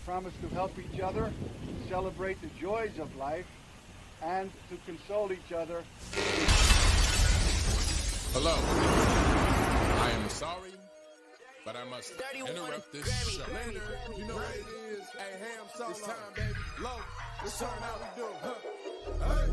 promise to help each other, celebrate the joys of life, and to console each other. Hello. I am sorry, but I must interrupt this show. You know what it is? Hey, Ham, it's time, baby. Low, it's time how we do. Hey.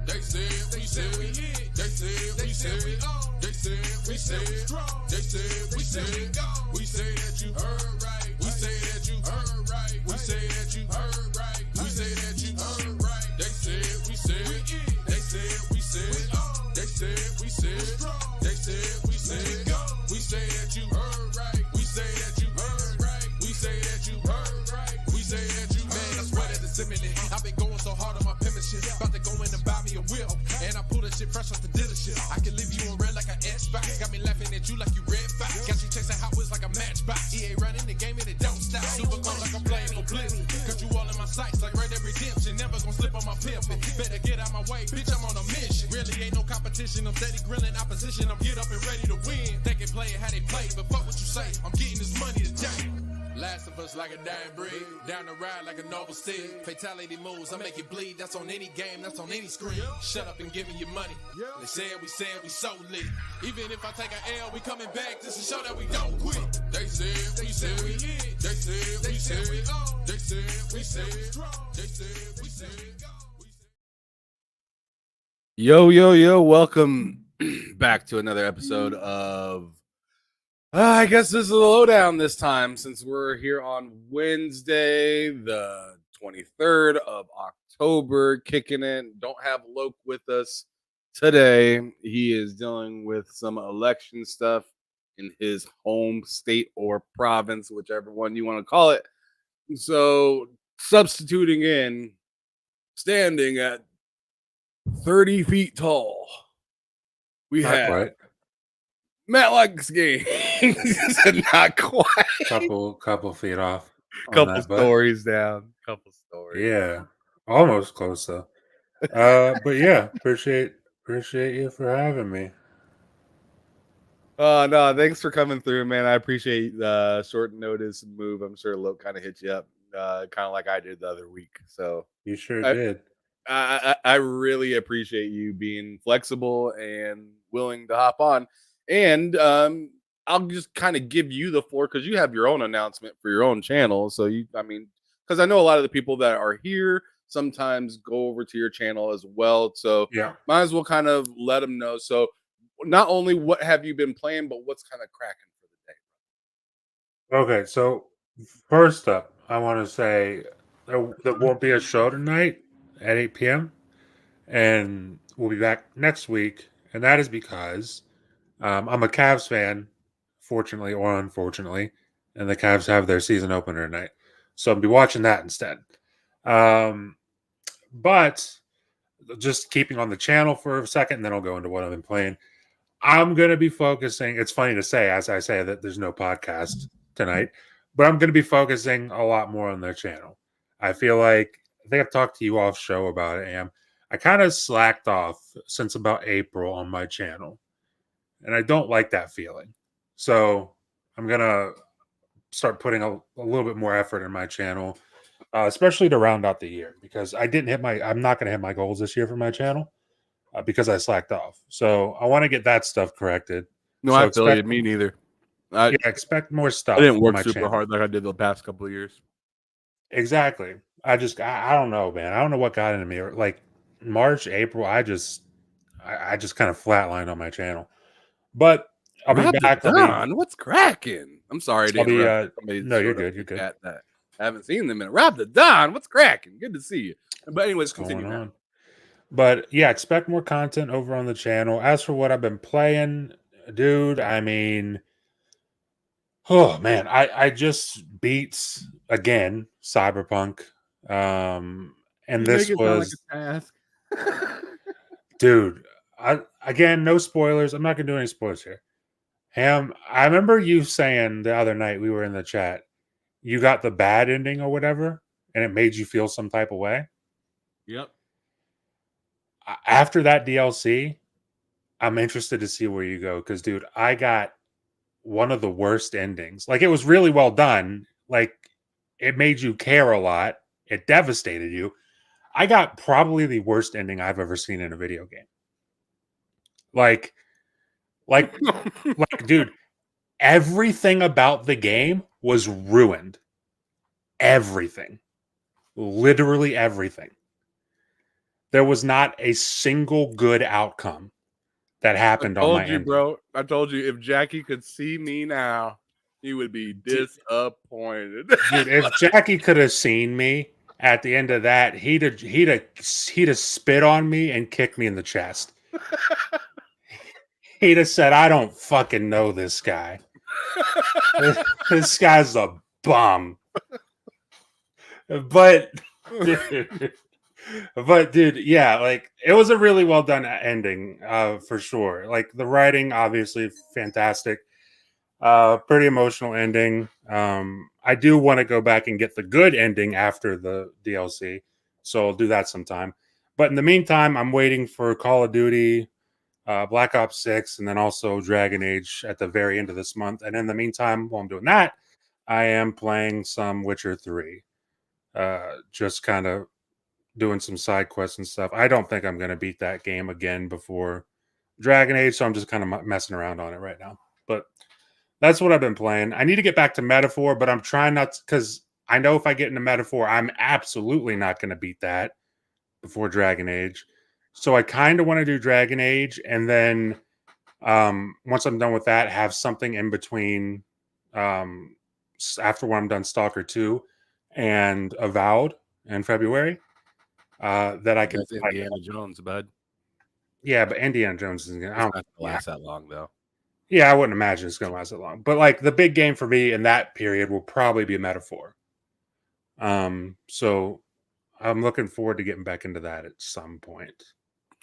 They said we said we hit. They said we said we on. They said we said we strong. They said we said we go. We say that you heard right. We say that you heard right. We say that you heard right. We say that you heard right. They said we said we hit. They said we said we on. They said we said strong. They said we said go. We say that you heard right. We say that you heard right. We say that you heard right. We say that you man, I swear that it's imminent. I've been going so hard on my penmanship. About to go in and buy me a whip. And I pull that shit fresh off the dealership. I can leave you on red like an Xbox. Got me laughing at you like you red fox. Got you chasing Hot Wheels like a matchbox. EA running the game and it don't stop. Super cold like I'm playing for Blitz. Got you all in my sights like Red Dead Redemption. Never gonna slip on my pimpin'. Better get out my way, bitch, I'm on a mission. Really ain't no competition. I'm steady grilling opposition. I'm get up and ready to win. They can play it how they play, but fuck what you say. I'm getting this money today. Last of us like a dying breed. Down the ride like a noble steed. Fatality moves, I make it bleed. That's on any game, that's on any screen. Shut up and give me your money. They said we so lit. Even if I take an L, we coming back just to show that we don't quit. They said we hit. They said we said we on. They said we said we strong. They said we said go. Yo, welcome back to another episode of I guess this is a lowdown this time, since we're here on Wednesday, the 23rd of October, kicking it. Don't have Loke with us today. He is dealing with some election stuff in his home state or province, whichever one you want to call it. So substituting in, standing at 30 feet tall, we have Matt likes game. Not quite. Couple feet off. Couple stories down. Couple stories. Yeah, almost close though. But yeah, appreciate you for having me. No, thanks for coming through, man. I appreciate the short notice move. I'm sure Loke kind of hit you up, kind of like I did the other week. So You sure did. I really appreciate you being flexible and willing to hop on. And I'll just kind of give you the floor because you have your own announcement for your own channel. So because I know a lot of the people that are here sometimes go over to your channel as well. So Yeah, might as well kind of let them know. So not only what have you been playing, but what's kind of cracking for the day. okay. So first up, I want to say there won't be a show tonight at 8 p.m. and we'll be back next week, and that is because I'm a Cavs fan, fortunately or unfortunately, and the Cavs have their season opener tonight. So I'll be watching that instead. But just keeping on the channel for a second, and then I'll go into what I've been playing. I'm going to be focusing, it's funny to say, as I say, that there's no podcast tonight, but I'm going to be focusing a lot more on their channel. I feel like, I think I've talked to you off show about it, Am. I kind of slacked off since about April on my channel. And I don't like that feeling. So I'm going to start putting a little bit more effort in my channel, especially to round out the year, because I'm not going to hit my goals this year for my channel because I slacked off. So I want to get that stuff corrected. No, so I feel you. Me neither. Expect more stuff. I didn't work my super channel. hard like I did the past couple of years. Exactly. I don't know, man. I don't know what got into me. Like March, April, I just kind of flatlined on my channel. But I'll be back. What's cracking? I'm sorry to interrupt. No, you're good. You're good. That I haven't seen them in a Rob the Don. What's cracking? Good to see you. But anyways, continue on. But yeah, expect more content over on the channel. As for what I've been playing, dude, I mean, oh man, I just beat again Cyberpunk. And this was like a task. Dude, again, no spoilers. I'm not gonna do any spoilers here. Ham, I remember you saying the other night we were in the chat, you got the bad ending or whatever, and it made you feel some type of way. Yep. After that DLC, I'm interested to see where you go because, dude, I got one of the worst endings. Like, it was really well done. Like, it made you care a lot. It devastated you. I got probably the worst ending I've ever seen in a video game. Like, like, dude, everything about the game was ruined. Everything. Literally everything. There was not a single good outcome that happened on my told you, ending. bro. I told you if Jackie could see me now, he would be disappointed. Dude, if Jackie could have seen me at the end of that, he'd have spit on me and kicked me in the chest. He'd have said, "I don't fucking know this guy. This guy's a bum." But dude, yeah, like it was a really well done ending, for sure. Like the writing, obviously fantastic. Pretty emotional ending. I do want to go back and get the good ending after the DLC, so I'll do that sometime. But in the meantime, I'm waiting for Call of Duty, Black Ops 6, and then also Dragon Age at the very end of this month. And in the meantime, while I'm doing that, I am playing some Witcher 3. Just kind of doing some side quests and stuff. I don't think I'm going to beat that game again before Dragon Age, so I'm just kind of messing around on it right now. But that's what I've been playing. I need to get back to Metaphor, but I'm trying not to, because I know if I get into Metaphor, I'm absolutely not going to beat that before Dragon Age. So I kind of want to do Dragon Age, and then once I'm done with that, have something in between after when I'm done Stalker 2 and Avowed in February that I can. That's Indiana Jones, bud. Yeah, but Indiana Jones isn't going It's not gonna last that long, though. Yeah, I wouldn't imagine it's going to last that long. But like the big game for me in that period will probably be Metaphor. So I'm looking forward to getting back into that at some point.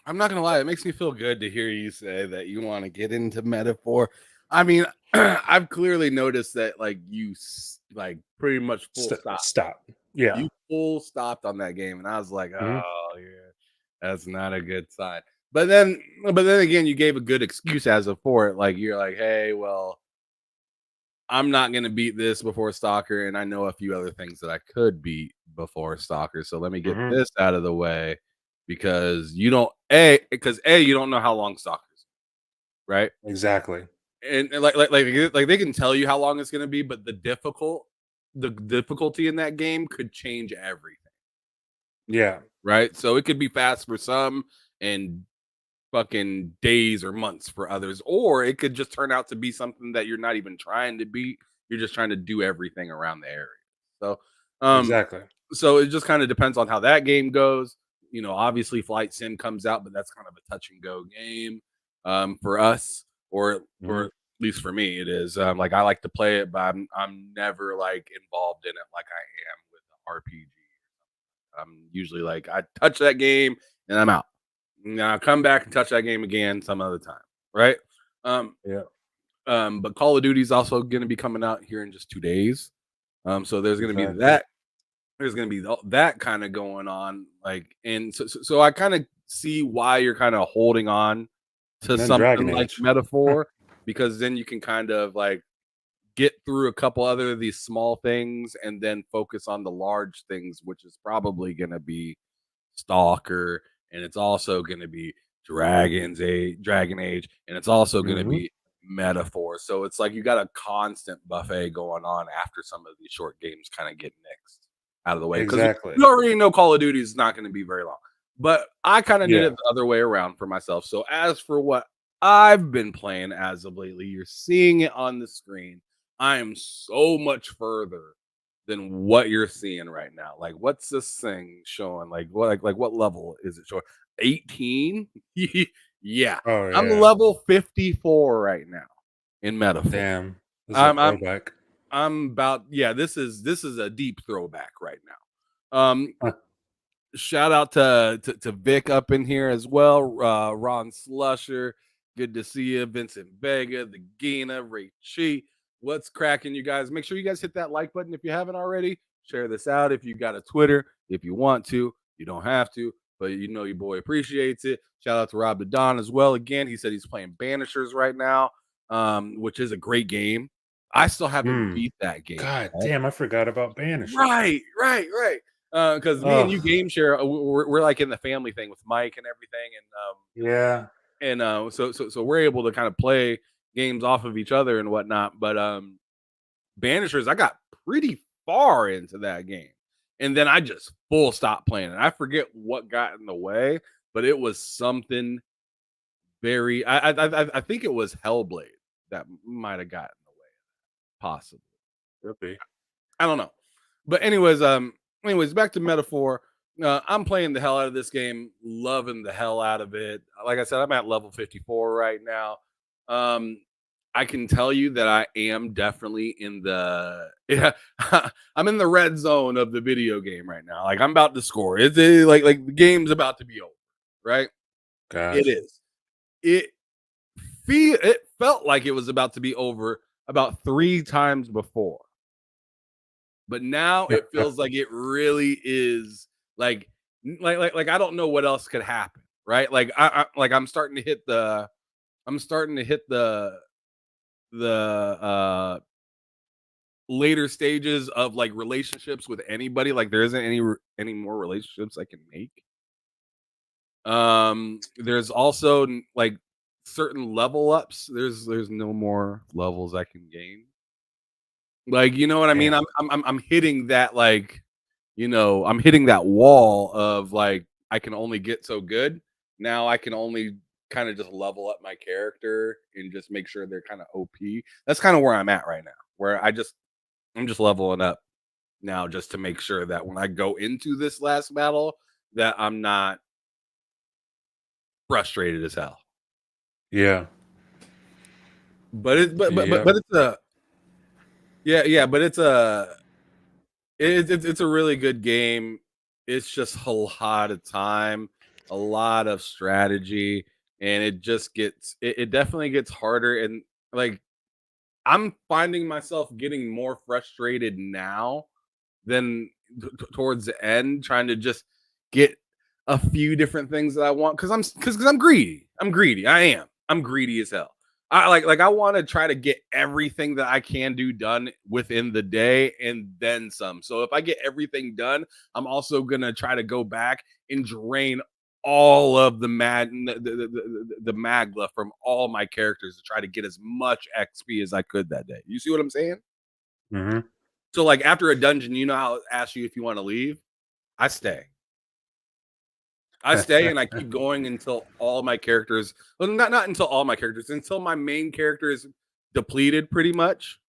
I'm not gonna lie, it makes me feel good to hear you say that you want to get into Metaphor. I mean, I've clearly noticed that like you like pretty much full Stop. Yeah. You full stopped on that game, and I was like, oh yeah, that's not a good sign. But then again, you gave a good excuse as of for it. Like you're like, hey, well, I'm not gonna beat this before Stalker, and I know a few other things that I could beat before Stalker. So let me get this out of the way because you don't you don't know how long Stalker is, right? Exactly. And like they can tell you how long it's gonna be, but the difficulty in that game could change everything. Yeah. Right. So it could be fast for some and fucking days or months for others, or it could just turn out to be something that you're not even trying to beat. You're just trying to do everything around the area. So, Exactly. So it just kind of depends on how that game goes. You know, obviously Flight Sim comes out, but that's kind of a touch and go game for us, or at least for me, it is. Like I like to play it, but I'm never like involved in it like I am with the RPG. I'm usually like I touch that game and I'm out. Now come back and touch that game again some other time, right? Yeah. But Call of Duty is also going to be coming out here in just 2 days. So there's going to be Exactly. that. There's going to be that kind of going on, like, and so I kind of see why you're kind of holding on to something like Metaphor, because then you can kind of like get through a couple other of these small things and then focus on the large things, which is probably going to be Stalker, and it's also going to be Dragon Age, and it's also going to be Metaphor. So it's like you got a constant buffet going on after some of these short games kind of get nixed out of the way. Exactly. You already know Call of Duty is not going to be very long. But I kind of did it the other way around for myself. So as for what I've been playing as of lately, you're seeing it on the screen. I am so much further than what you're seeing right now. Like, what's this thing showing? Like, what level is it showing? 18? Yeah. Oh, yeah. I'm level 54 right now in Metaphor. Damn. This is a throwback. I'm about this is a deep throwback right now. Shout out to Vic up in here as well. Ron Slusher, good to see you. Vincent Vega, the Gina, Ray Chi. What's cracking, you guys? Make sure you guys hit that like button if you haven't already. Share this out if you got a Twitter, if you want to. You don't have to, but you know your boy appreciates it. Shout out to Rob the Don as well. Again, he said he's playing Banishers right now, which is a great game. I still haven't beat that game. God damn, I forgot about Banisher. Right. Because me and you game share. We're like in the family thing with Mike and everything, so we're able to kind of play games off of each other and whatnot. But Banishers, I got pretty far into that game, and then I just full stop playing it. I forget what got in the way, but it was something very. I think it was Hellblade that might have gotten in the way, possibly. Could be. I don't know. But anyways, back to Metaphor. I'm playing the hell out of this game, loving the hell out of it. Like I said, I'm at level 54 right now. I can tell you that I am definitely in the I'm in the red zone of the video game right now. Like I'm about to score. It's like the game's about to be over, right? Gosh. It is. It felt like it was about to be over about 3 times before. But now it feels like it really is like I don't know what else could happen, right? Like I'm starting to hit the later stages of like relationships with anybody. Like there isn't any more relationships I can make. There's also like certain level ups. There's no more levels I can gain. Like, you know what I mean? I'm hitting that, like, I'm hitting that wall of like I can only get so good. Now I can only kind of just level up my character and just make sure they're kind of OP. That's kind of where I'm at right now, where I'm just leveling up now just to make sure that when I go into this last battle that I'm not frustrated as hell. Yeah. But it's a it's a really good game. It's just a lot of time, a lot of strategy, and it just it definitely gets harder. And like I'm finding myself getting more frustrated now than towards the end, trying to just get a few different things that I want because I'm greedy. I'm greedy as hell. I want to try to get everything that I can do done within the day and then some. So if I get everything done, I'm also gonna try to go back and drain all of the magla from all my characters to try to get as much XP as I could that day. You see what I'm saying? Mm-hmm. So like after a dungeon, you know how it asks you if you want to leave? I stay and I keep going until all my characters, well, not until all my characters, until my main character is depleted pretty much.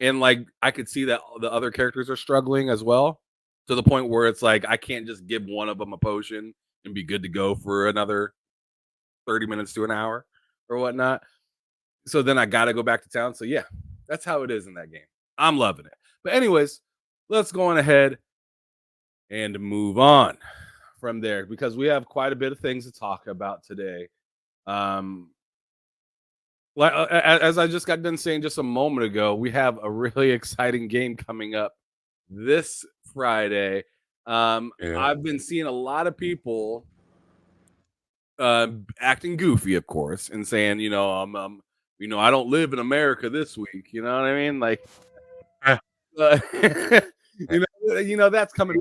And like I could see that the other characters are struggling as well, to the point where it's like I can't just give one of them a potion and be good to go for another 30 minutes to an hour or whatnot. So then I gotta go back to town. So yeah, that's how it is in that game. I'm loving it. But anyways, let's go on ahead and move on from there because we have quite a bit of things to talk about today. As I just got done saying just a moment ago, we have a really exciting game coming up this Friday. I've been seeing a lot of people acting goofy, of course, and saying, I don't live in America this week. You know what I mean? Like, that's coming.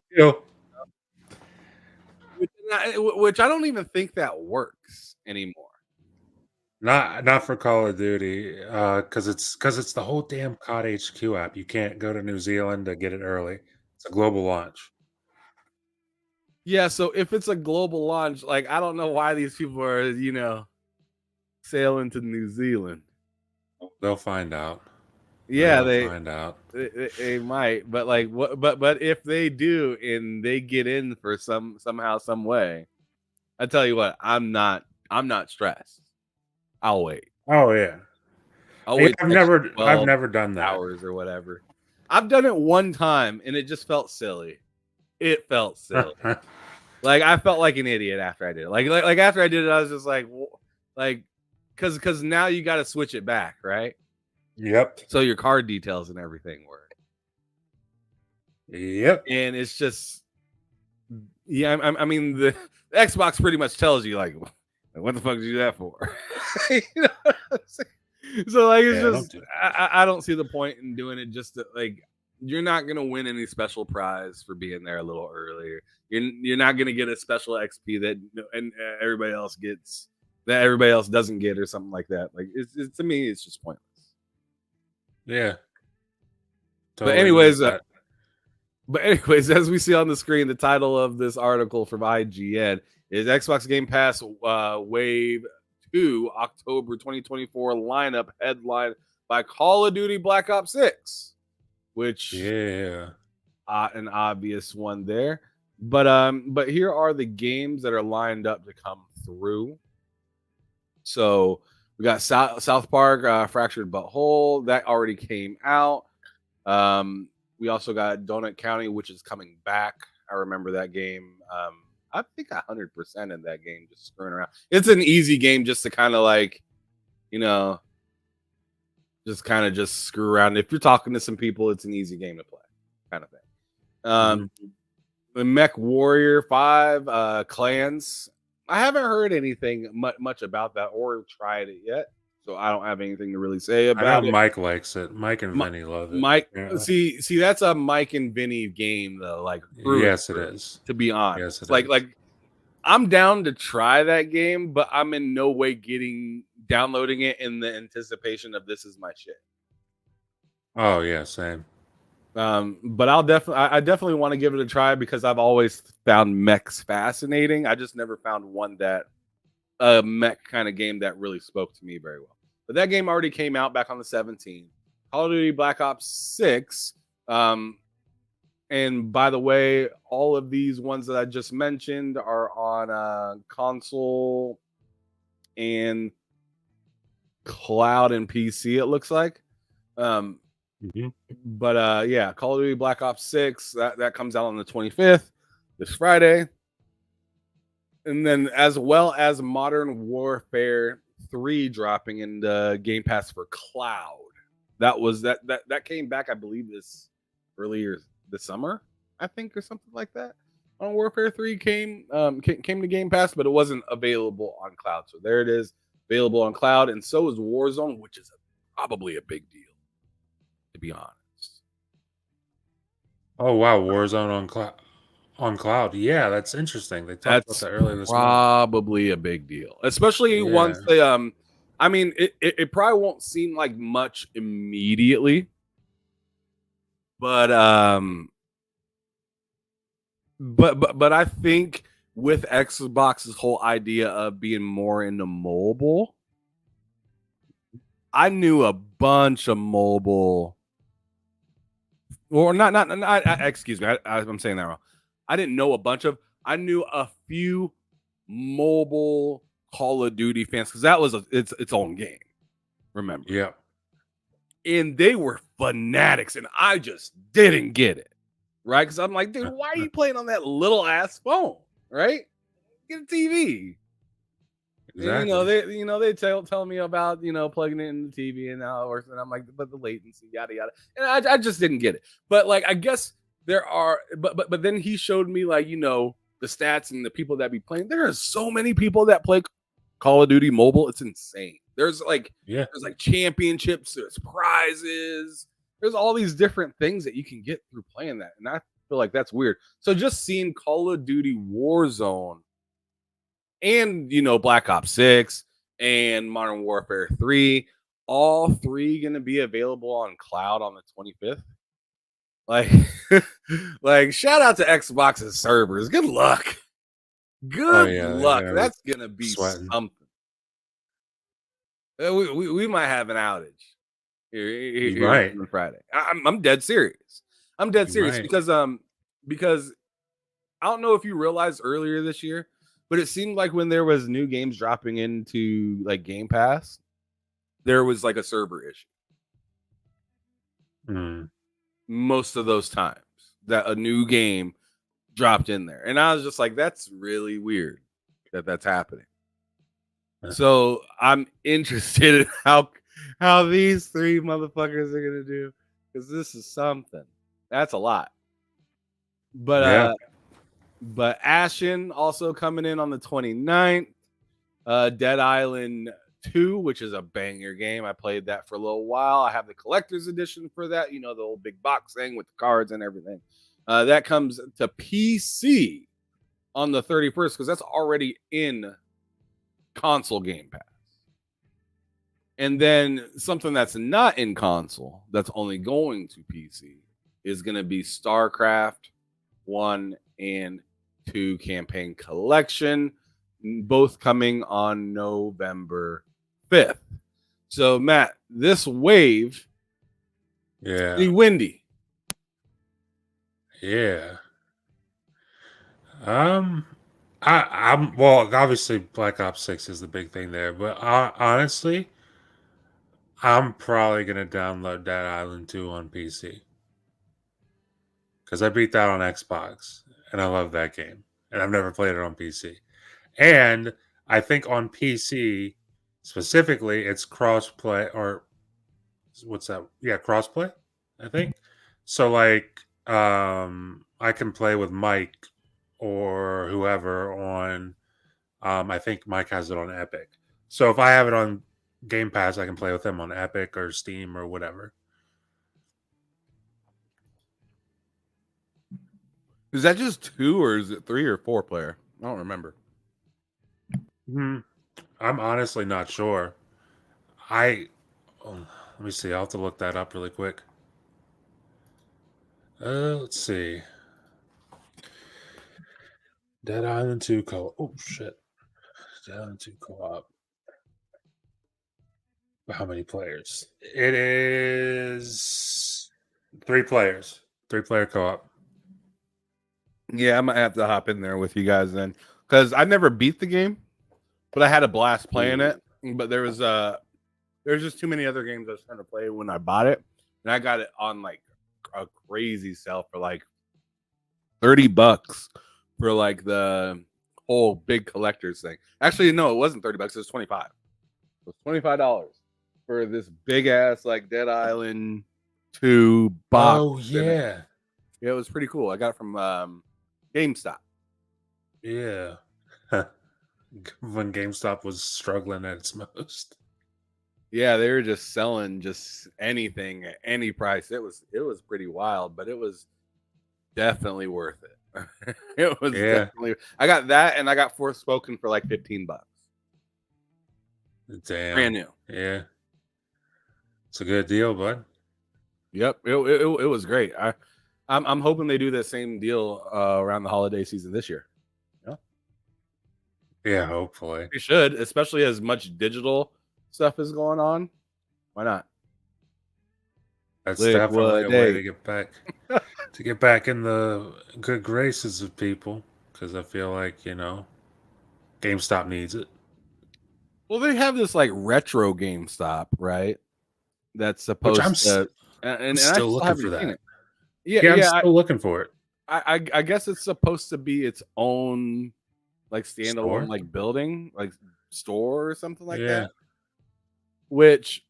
Which I don't even think that works anymore. Not for Call of Duty, because it's the whole damn COD HQ app. You can't go to New Zealand to get it early. It's a global launch. Yeah, so if it's a global launch, like I don't know why these people are, sailing to New Zealand. They'll find out. Yeah, they'll find out. They might, but like what? But if they do and they get in for somehow, some way, I tell you what, I'm not stressed. I'll wait. Oh yeah. I'll wait. I've never done that. Hours or whatever. I've done it one time and it just felt silly. It felt silly. Like I felt like an idiot after I did it. Like after I did it, I was just like, because now you got to switch it back, right? Yep. So your card details and everything work. Yep. And it's just, yeah. I mean, the Xbox pretty much tells you like, what the fuck did you do that for? You know what I'm saying? So like it's Yeah, don't just do I don't see the point in doing it just to, like you're not gonna win any special prize for being there a little earlier. You're not gonna get a special XP that and everybody else gets that everybody else doesn't get or something like that. Like it's to me it's just pointless. Yeah. But Totally agree with anyways, that. as we see on the screen, the title of this article from IGN is Xbox Game Pass Wave 2 October 2024 lineup headlined by Call of Duty Black Ops 6, which Yeah. an obvious one there. But here are the games that are lined up to come through. So we got South Park Fractured Butthole that already came out. We also got Donut County, which is coming back. I remember that game. I think 100% in that game, just screwing around. It's an easy game just to kind of like, just screw around. If you're talking to some people, it's an easy game to play, kind of thing. The Mech Warrior 5 Clans. I haven't heard anything much about that or tried it yet, so I don't have anything to really say I about know it. Mike likes it. Mike and Vinny love it. Mike, Yeah. see, that's a Mike and Vinny game though. Like, Yes, it is. To be honest, Yes, it like, is. like I'm down to try that game, but I'm in no way downloading it in the anticipation of this is my shit. Oh yeah, same. But I definitely want to give it a try because I've always found mechs fascinating. I just never found one that a mech kind of game that really spoke to me very well. But that game already came out back on the 17th. Call of Duty Black Ops 6. And by the way, all of these ones that I just mentioned are on console and cloud and PC, it looks like. But yeah, Call of Duty Black Ops 6, that comes out on the 25th, this Friday. And then as well as Modern Warfare 3 dropping in the Game Pass for cloud. That came back, I believe, earlier this summer, I think, or something like that. Modern Warfare 3 came to Game Pass, but it wasn't available on cloud. So there it is, available on cloud, and so is Warzone, which is probably a big deal, to be honest. Oh wow, Warzone on cloud. Yeah, that's interesting. They talked about that earlier this month. Probably a big deal, especially once they I mean, it probably won't seem like much immediately, but I think with Xbox's whole idea of being more into mobile, I knew a bunch of mobile, or not excuse me, I'm saying that wrong. I didn't know a bunch of. I knew a few mobile Call of Duty fans because that was its own game. Remember? Yeah. And they were fanatics, and I just didn't get it, right? Because I'm like, dude, why are you playing on that little ass phone, right? Get a TV. Exactly. And, they tell me about plugging it in the TV and how it works, and I'm like, but the latency, yada yada, and I just didn't get it. But like, I guess there are, but then he showed me like the stats and the people that be playing. There are so many people that play Call of Duty Mobile. It's insane. There's like championships, there's prizes, there's all these different things that you can get through playing that, and I feel like that's weird. So just seeing Call of Duty Warzone and Black Ops 6 and Modern Warfare 3, all three going to be available on cloud on the 25th. Like shout out to Xbox's servers. Good luck. Good luck. That's going to be something. We might have an outage here on Friday. I'm dead serious. Because I don't know if you realized earlier this year, but it seemed like when there was new games dropping into like Game Pass, there was like a server issue. Most of those times that a new game dropped in there, and I was just like, that's really weird that's happening. So I'm interested in how these three motherfuckers are gonna do, because this is something. That's a lot. But Ashen also coming in on the 29th. Dead Island 2, which is a banger game. I played that for a little while. I have the collector's edition for that, the old big box thing with the cards and everything. That comes to PC on the 31st because that's already in console Game Pass. And then something that's not in console, that's only going to PC, is going to be StarCraft 1 and 2 Campaign Collection, both coming on November 5th. So, Matt, this wave is pretty windy. Yeah. I'm well, obviously Black Ops 6 is the big thing there, but honestly, I'm probably gonna download Dead Island 2 on PC. Because I beat that on Xbox and I love that game. And I've never played it on PC. And I think on PC specifically, it's crossplay or what's that? Yeah, crossplay, I think. So like I can play with Mike or whoever on I think Mike has it on Epic. So if I have it on Game Pass, I can play with him on Epic or Steam or whatever. Is that just 2 or is it 3 or 4 player? I don't remember. I'm honestly not sure. Let me see. I'll have to look that up really quick. Let's see. Dead Island 2 co-op. Oh, shit. Dead Island 2 co-op. How many players? It is 3 players. 3-player co-op. Yeah, I might have to hop in there with you guys then. Because I never beat the game, but I had a blast playing it. But there's just too many other games I was trying to play when I bought it. And I got it on like a crazy sale for like $30 for like the whole big collector's thing. Actually, no, it wasn't $30. It was 25. It was $25 for this big ass like Dead Island 2 box. Oh yeah. Yeah, it was pretty cool. I got it from GameStop. Yeah. When GameStop was struggling at its most. Yeah, they were just selling just anything at any price. It was pretty wild, but it was definitely worth it. It was definitely. I got that, and I got Forspoken for like $15. Damn. Brand new. Yeah. It's a good deal, bud. Yep, it was great. I'm hoping they do that same deal around the holiday season this year. Yeah, hopefully. They should, especially as much digital stuff is going on. Why not? That's definitely a way to get back in the good graces of people, because I feel like, GameStop needs it. Well, they have this like retro GameStop, right? That's supposed to. I'm still looking for that. Yeah, I'm still looking for it. I guess it's supposed to be its own like standalone like building, like store or something like that. Which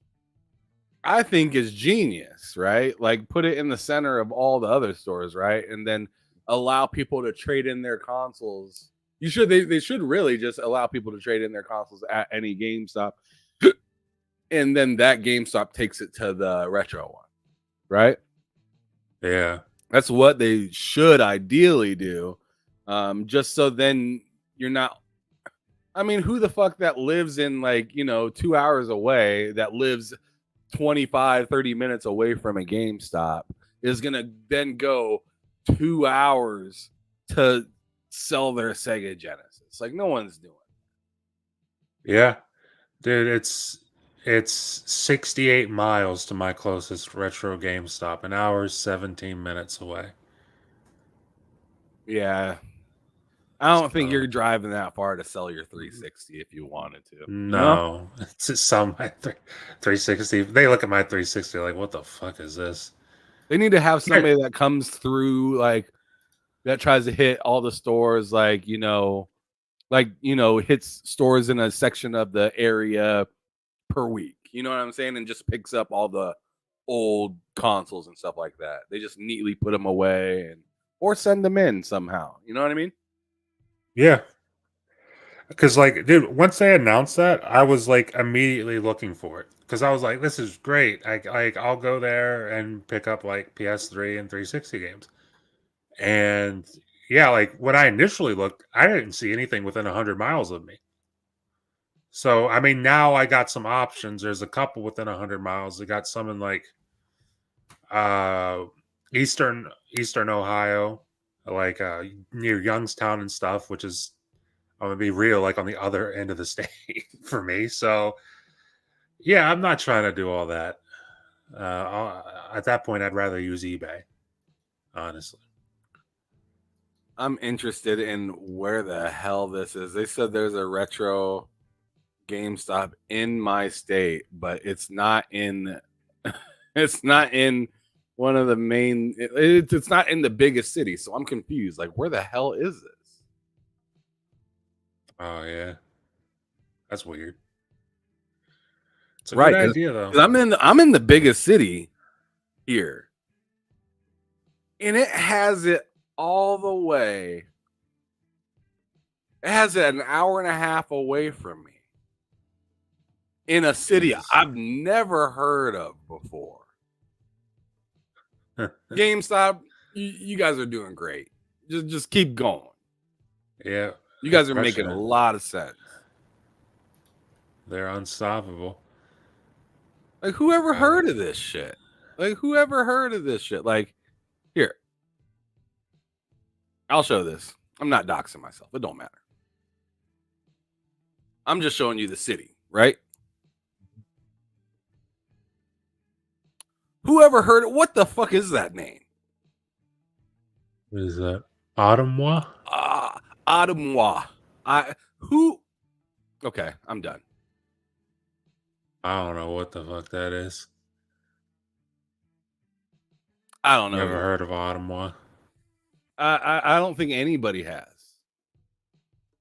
I think is genius, right? Like put it in the center of all the other stores, right? And then allow people to trade in their consoles. They should really just allow people to trade in their consoles at any GameStop. And then that GameStop takes it to the retro one, right? Yeah. That's what they should ideally do. Just so then you're not. I mean, who the fuck that lives in 2 hours away, that lives 25, 30 minutes away from a GameStop is going to then go 2 hours to sell their Sega Genesis? Like, no one's doing it. Yeah. Dude, it's 68 miles to my closest retro GameStop, an hour 17 minutes away. Yeah. I don't think you're driving that far to sell your 360 if you wanted to. No. It's just sell my 360. They look at my 360 like, what the fuck is this? They need to have somebody that comes through, like, that tries to hit all the stores, hits stores in a section of the area per week. You know what I'm saying? And just picks up all the old consoles and stuff like that. They just neatly put them away or send them in somehow. You know what I mean? Yeah. Because, like, dude, once they announced that, I was like immediately looking for it because I was like, "This is great." I'll go there and pick up like PS3 and 360 games. And yeah, like when I initially looked, I didn't see anything within 100 miles of me. So I mean, now I got some options. There's a couple within 100 miles. I got some in like uh eastern Ohio, like near Youngstown and stuff, which is, I'm gonna be real, like on the other end of the state for me. So yeah, I'm not trying to do all that. At that point, I'd rather use eBay, honestly. I'm interested in where the hell this is. They said there's a retro GameStop in my state, but it's not in it's not in one of the main it's not in the biggest city. So I'm confused. Like, where the hell is this? Oh yeah, that's weird. It's a Right, good 'cause idea though. I'm in the biggest city here. And it has it all the way. It has it an hour and a half away from me. In a city Jesus. I've never heard of before. GameStop, you guys are doing great. Just keep going. Yeah, You guys are crushing making a it. lot of sense. They're unstoppable. Like, whoever heard of this shit? Like, whoever heard of this shit? Like, here. I'll show this. I'm not doxing myself. It don't matter. I'm just showing you the city, right? Whoever heard it? What the fuck is that name? What is that? Ottawa? Ottawa. Okay, I'm done. I don't know what the fuck that is. I don't know. Never heard of Ottawa. I don't think anybody has.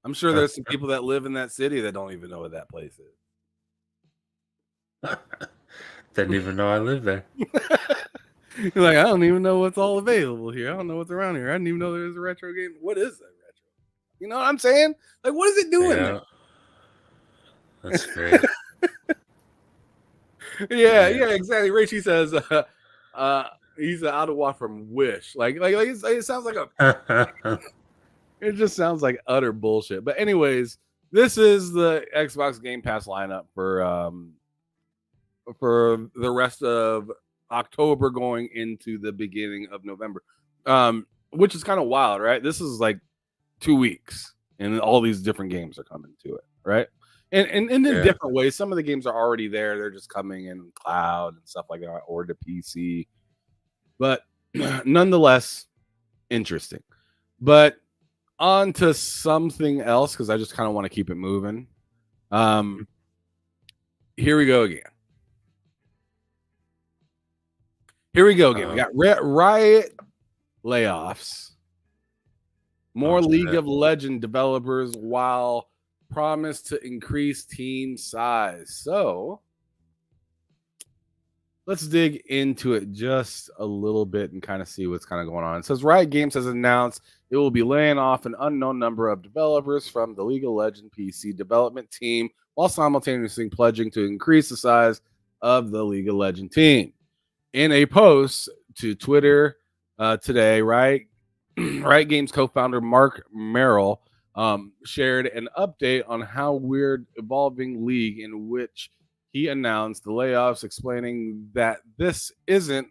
I'm sure there's some people that live in that city that don't even know what that place is. Didn't even know I lived there. You're like, I don't even know what's all available here. I don't know what's around here. I didn't even know there was a retro game. What is that retro? You know what I'm saying? Like, what is it doing there? That's great. Yeah, exactly. Richie says, he's an Ottawa from Wish. Like it sounds like it just sounds like utter bullshit. But anyways, this is the Xbox Game Pass lineup for the rest of October going into the beginning of November, which is kind of wild, right? This is like 2 weeks, and all these different games are coming to it, right? And in different ways. Some of the games are already there; they're just coming in cloud and stuff like that, or to PC. But nonetheless, interesting. But on to something else, because I just kind of want to keep it moving. Here we go again. We got Riot layoffs, more League of Legends developers, while promise to increase team size. So let's dig into it just a little bit and kind of see what's kind of going on. It says Riot Games has announced it will be laying off an unknown number of developers from the League of Legends PC development team, while simultaneously pledging to increase the size of the League of Legends team. In a post to Twitter today, Riot Games co-founder Mark Merrill shared an update on how we're evolving League, in which he announced the layoffs, explaining that this isn't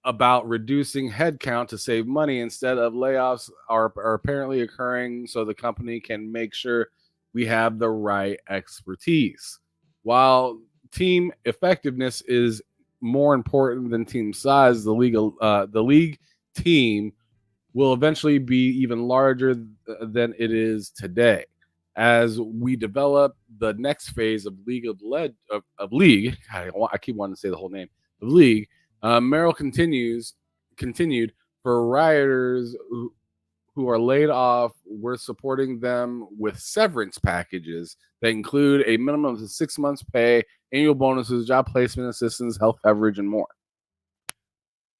about reducing headcount to save money. Instead, of layoffs are apparently occurring so the company can make sure we have the right expertise. While team effectiveness is more important than team size, the league team will eventually be even larger than it is today. As we develop the next phase of League. I keep wanting to say the whole name of League. Merrill continued for rioters who are laid off. We're supporting them with severance packages that include a minimum of 6 months pay, annual bonuses, job placement assistance, health coverage, and more.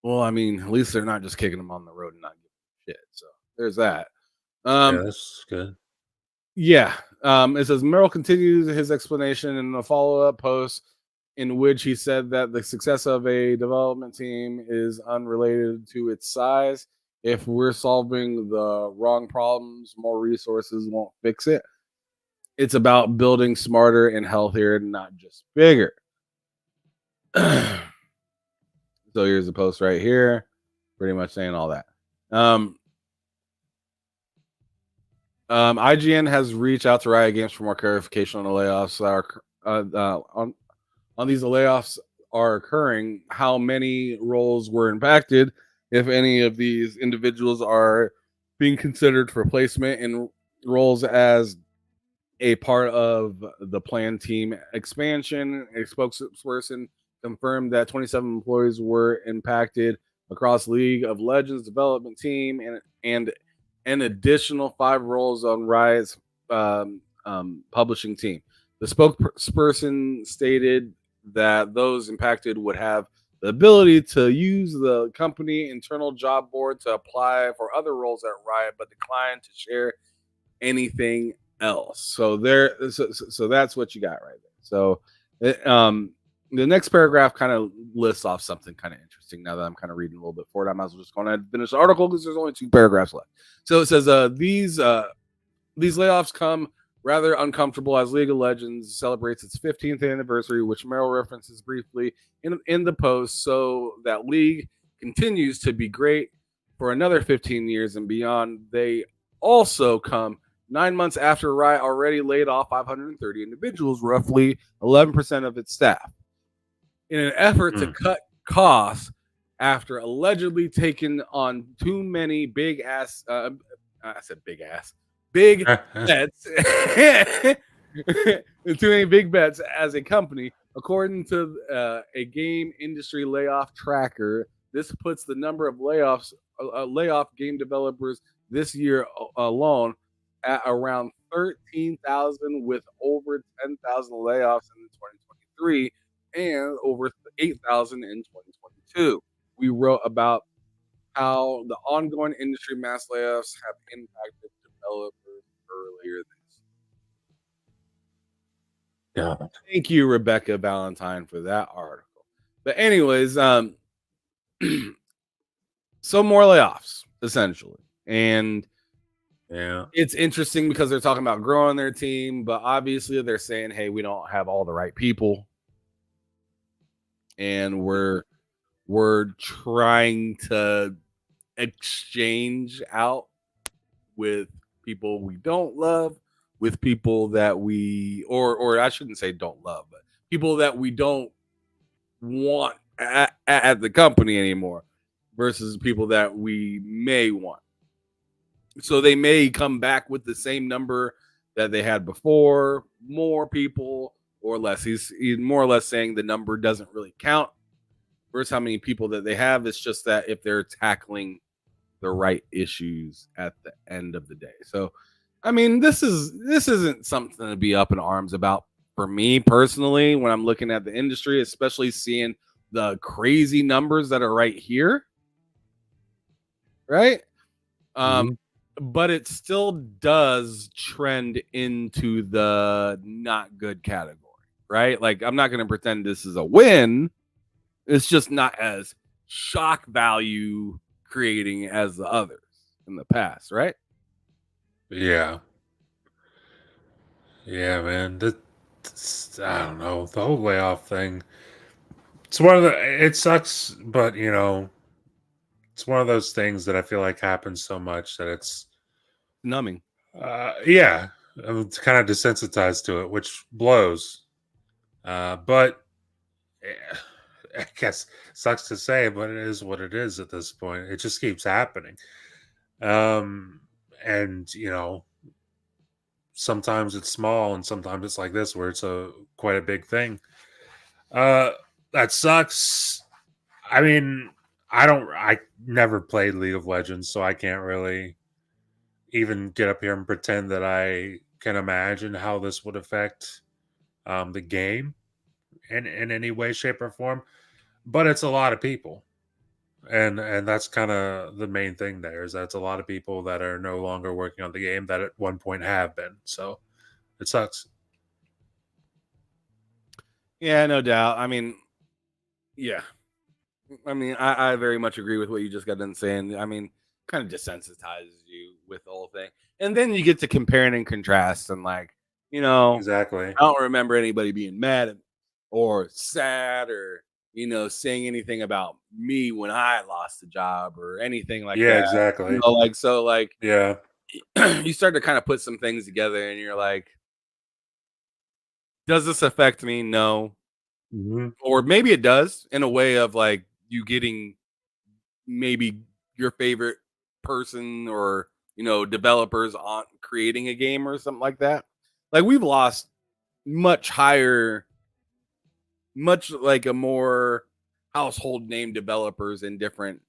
Well, I mean, at least they're not just kicking them on the road and not giving shit. So there's that. Yeah, that's good. Yeah. It says Merrill continues his explanation in a follow-up post in which he said that the success of a development team is unrelated to its size. If we're solving the wrong problems, more resources won't fix it. It's about building smarter and healthier, not just bigger. So here's the post right here, pretty much saying all that. IGN has reached out to Riot Games for more clarification on the layoffs that are on these layoffs are occurring, how many roles were impacted, if any of these individuals are being considered for placement in roles as a part of the planned team expansion. A spokesperson confirmed that 27 employees were impacted across League of Legends development team and an additional 5 roles on Riot's publishing team. The spokesperson stated that those impacted would have the ability to use the company internal job board to apply for other roles at Riot, but declined to share anything else. So that's what you got right there. So the next paragraph kind of lists off something kind of interesting. Now that I'm kind of reading a little bit forward, I might as well just go ahead and finish the article because there's only 2 paragraphs left. So it says these layoffs come rather uncomfortable as League of Legends celebrates its 15th anniversary, which Merrill references briefly in the post, so that League continues to be great for another 15 years and beyond. They also come 9 months after Riot already laid off 530 individuals, roughly 11% of its staff, in an effort to cut costs after allegedly taking on too many big bets. Too many big bets as a company. According to a game industry layoff tracker, this puts the number of layoff game developers this year alone at around 13,000, with over 10,000 layoffs in 2023 and over 8,000 in 2022. We wrote about how the ongoing industry mass layoffs have impacted developers earlier this year. Yeah. Thank you, Rebecca Valentine, for that article. But anyways, some more layoffs, essentially. And Yeah. it's interesting because they're talking about growing their team, but obviously they're saying, hey, we don't have all the right people. And we're trying to exchange out with people we don't love, with people that we or I shouldn't say don't love, but people that we don't want at the company anymore versus people that we may want. So they may come back with the same number that they had before, more people or less. He's more or less saying the number doesn't really count versus how many people that they have. It's just that if they're tackling the right issues at the end of the day. So, I mean, this isn't something to be up in arms about for me personally when I'm looking at the industry, especially seeing the crazy numbers that are right here. Right? But it still does trend into the not good category, right? Like, I'm not going to pretend this is a win. It's just not as shock value creating as the others in the past, right? Yeah. Yeah, man. I don't know. The whole layoff thing. It's one of it sucks, but it's one of those things that I feel like happens so much that it's numbing. Yeah. I'm kind of desensitized to it, which blows. But I guess sucks to say, but it is what it is at this point. It just keeps happening. And sometimes it's small and sometimes it's like this where it's quite a big thing. That sucks. I mean, I never played League of Legends, so I can't really even get up here and pretend that I can imagine how this would affect the game in any way, shape, or form. But it's a lot of people. And that's kind of the main thing there, is that's a lot of people that are no longer working on the game that at one point have been. So it sucks. Yeah, no doubt. I mean, yeah. I mean, I very much agree with what you just got done saying. I mean, kind of desensitizes you with the whole thing. And then you get to comparing and contrast and like, Exactly. I don't remember anybody being mad or sad or, saying anything about me when I lost a job or anything like Yeah, that. exactly. Yeah. You start to kind of put some things together and you're like, does this affect me? No. Mhm. Or maybe it does in a way of like you getting maybe your favorite person or developers on creating a game or something like that. Like we've lost much higher, much like a more household name developers in different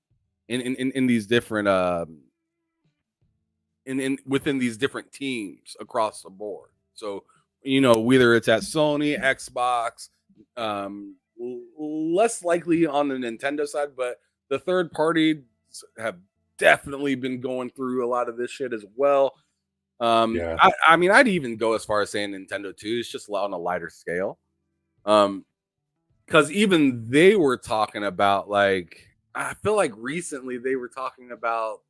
in these different in within these different teams across the board. So whether it's at Sony, Xbox, less likely on the Nintendo side, but the third parties have definitely been going through a lot of this shit as well. Yeah. I mean, I'd even go as far as saying Nintendo too. It's just on a lighter scale. Because even they were talking about like, I feel like recently they were talking about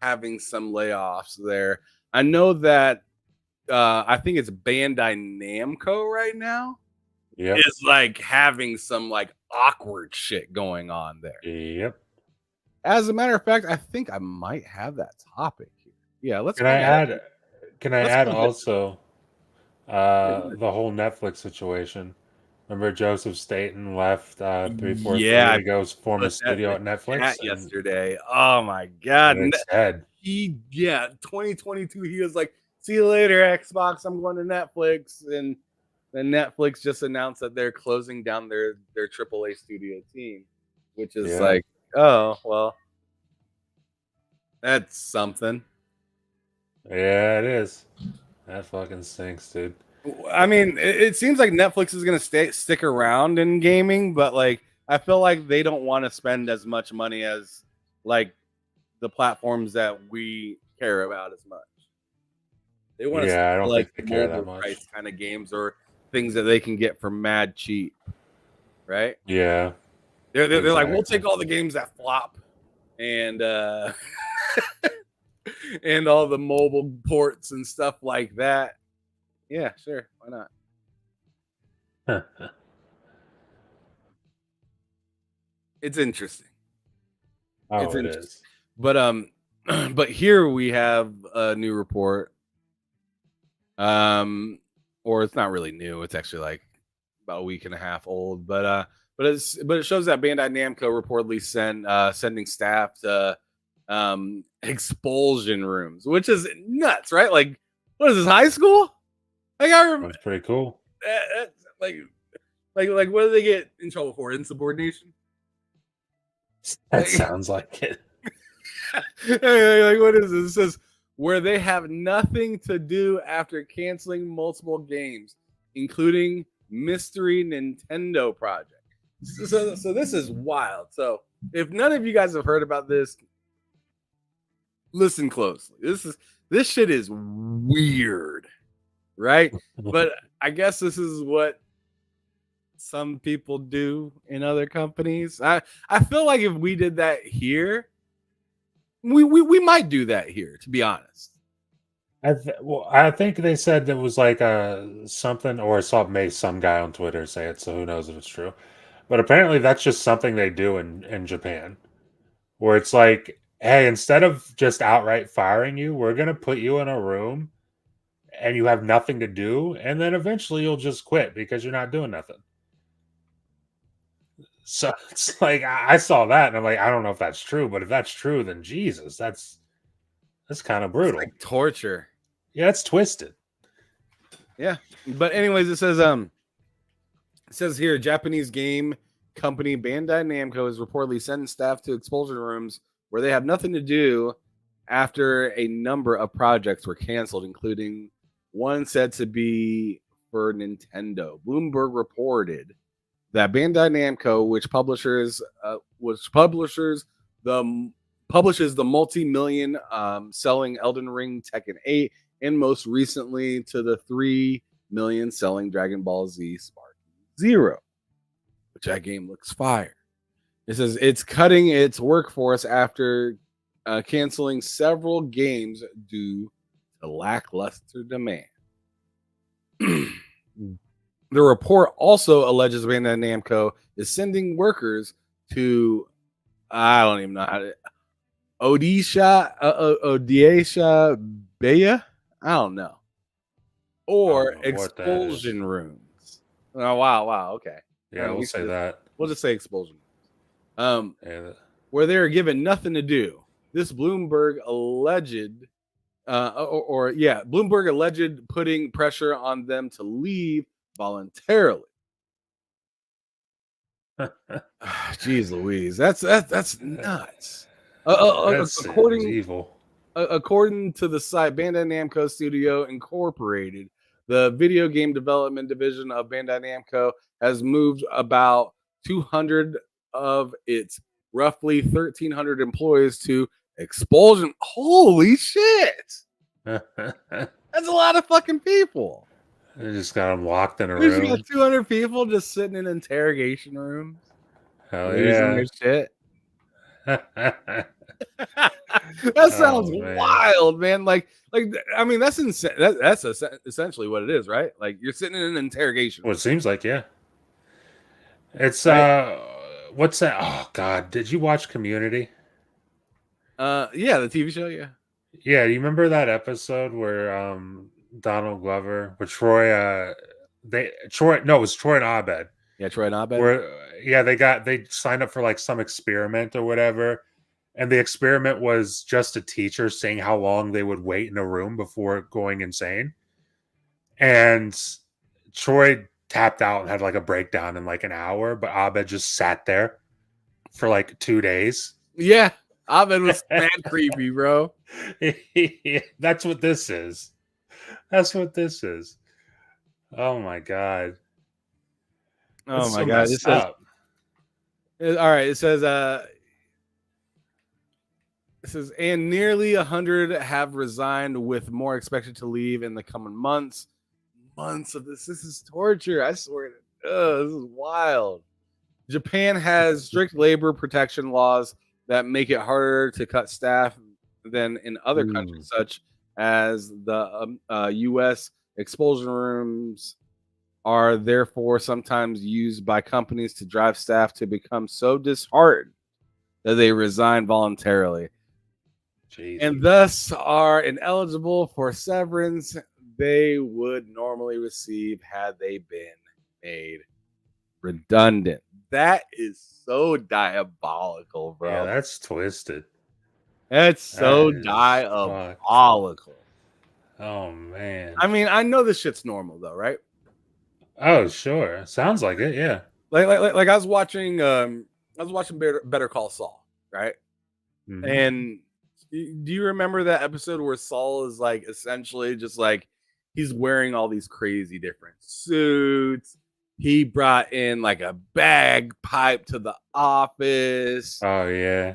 having some layoffs there. I know that I think it's Bandai Namco right now Yep. is like having some like awkward shit going on there. Yep. As a matter of fact, I think I might have that topic here. Yeah, let's Can go I ahead. add? Can I Let's add go ahead. also Yeah, go ahead. the whole Netflix situation? Remember Joseph Staten left 343 Yeah, I to go form a put that in studio the at Netflix, chat yesterday. Oh my god. and it's dead. 2022, he was like, see you later, Xbox. I'm going to Netflix. And then Netflix just announced that they're closing down their AAA studio team, which is Yeah. like, oh, well, that's something. Yeah, it is. That fucking stinks, dude. I mean, it seems like Netflix is going to stick around in gaming, but like, I feel like they don't want to spend as much money as like the platforms that we care about as much. They want to stick Yeah, I to don't like think they care that mobile much. price kind of games or things that they can get for mad cheap, right? Yeah, They're like, we'll exactly. take all the games that flop and and all the mobile ports and stuff like that. Yeah, sure, why not? It's interesting. It's Oh, it interesting. is. But but here we have a new report. Or it's not really new. It's actually like about a week and a half old. But it shows that Bandai Namco reportedly sending staff to expulsion rooms, which is nuts, right? Like, what is this, high school? Like I remember That's pretty cool. like what do they get in trouble for? Insubordination? That Like, sounds like it. like what is this? It says where they have nothing to do after canceling multiple games, including mystery Nintendo project. So this is wild. So if none of you guys have heard about this, listen closely. This shit is weird, right? But I guess this is what some people do in other companies. I feel like if we did that here, we might do that here, to be honest. I think they said it was like something, or I saw some guy on Twitter say it, so who knows if it's true. But apparently that's just something they do in Japan, where it's like, hey, instead of just outright firing you, we're gonna put you in a room and you have nothing to do, and then eventually you'll just quit because you're not doing nothing. So it's like I saw that and I'm like, I don't know if that's true, but if that's true, then Jesus, that's kind of It's brutal. like torture. Yeah, it's twisted. Yeah. But anyways, it says here, Japanese game company Bandai Namco is reportedly sending staff to expulsion rooms where they have nothing to do after a number of projects were canceled, including one said to be for Nintendo. Bloomberg reported that Bandai Namco, which publishes the multi-million selling Elden Ring, Tekken 8, and most recently to the 3 million selling Dragon Ball Z Spark Zero, which that game looks fire. It says it's cutting its workforce after canceling several games due to lackluster demand. The report also alleges Bandai Namco is sending workers to, I don't even know how to, Odisha Baya? I don't know. Or expulsion rooms. Oh, wow. Okay. Yeah, we'll say that. We'll just say expulsion. Where they're given nothing to do. This Bloomberg alleged, Bloomberg alleged putting pressure on them to leave voluntarily. Jeez Louise, that's nuts. According to the site Bandai Namco Studio Incorporated, the video game development division of Bandai Namco has moved about 200 of its roughly 1,300 employees to expulsion. Holy shit! That's a lot of fucking people. They just got them locked in a We room. got 200 people just sitting in interrogation rooms. Hell yeah! Their shit. That sounds wild, man. Like I mean, that's insane. That's essentially what it is, right? Like you're sitting in an interrogation. Well, it seems like, yeah. It's what's that? Oh God, did you watch Community? Yeah, the TV show, yeah. Yeah, you remember that episode where Donald Glover, with Troy it was Troy and Abed. Yeah, Troy and Abed. Where they signed up for like some experiment or whatever. And the experiment was just a teacher saying how long they would wait in a room before going insane. And Troy tapped out and had like a breakdown in like an hour, but Abed just sat there for like 2 days. Yeah, Abed was mad creepy, bro. That's what this is. That's what this is. Oh my God. Oh my God. It says, all right. It says, and nearly 100 have resigned, with more expected to leave in the coming months. Months of this. This is torture. I swear. This is wild. Japan has strict labor protection laws that make it harder to cut staff than in other countries, such as the U.S. Expulsion rooms are therefore sometimes used by companies to drive staff to become so disheartened that they resign voluntarily. Jeez. And thus are ineligible for severance they would normally receive had they been made redundant. That is so diabolical, bro. Yeah, that's twisted. That's so diabolical. Oh man. I mean, I know this shit's normal though, right? Oh, sure. Sounds like it, yeah. Like I was watching Better Call Saul, right? Mm-hmm. And do you remember that episode where Saul is like essentially just like he's wearing all these crazy different suits? He brought in like a bagpipe to the office. Oh yeah.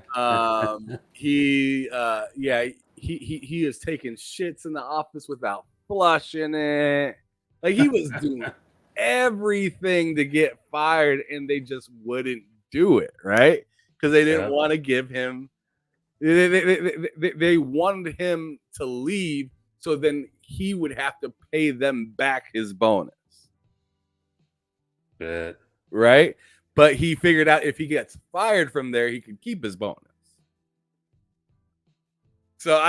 He is taking shits in the office without flushing it. Like he was doing everything to get fired, and they just wouldn't do it, right? Because they didn't want to give him. They wanted him to leave, so then he would have to pay them back his bonus. Good. Right? But he figured out if he gets fired from there, he could keep his bonus. So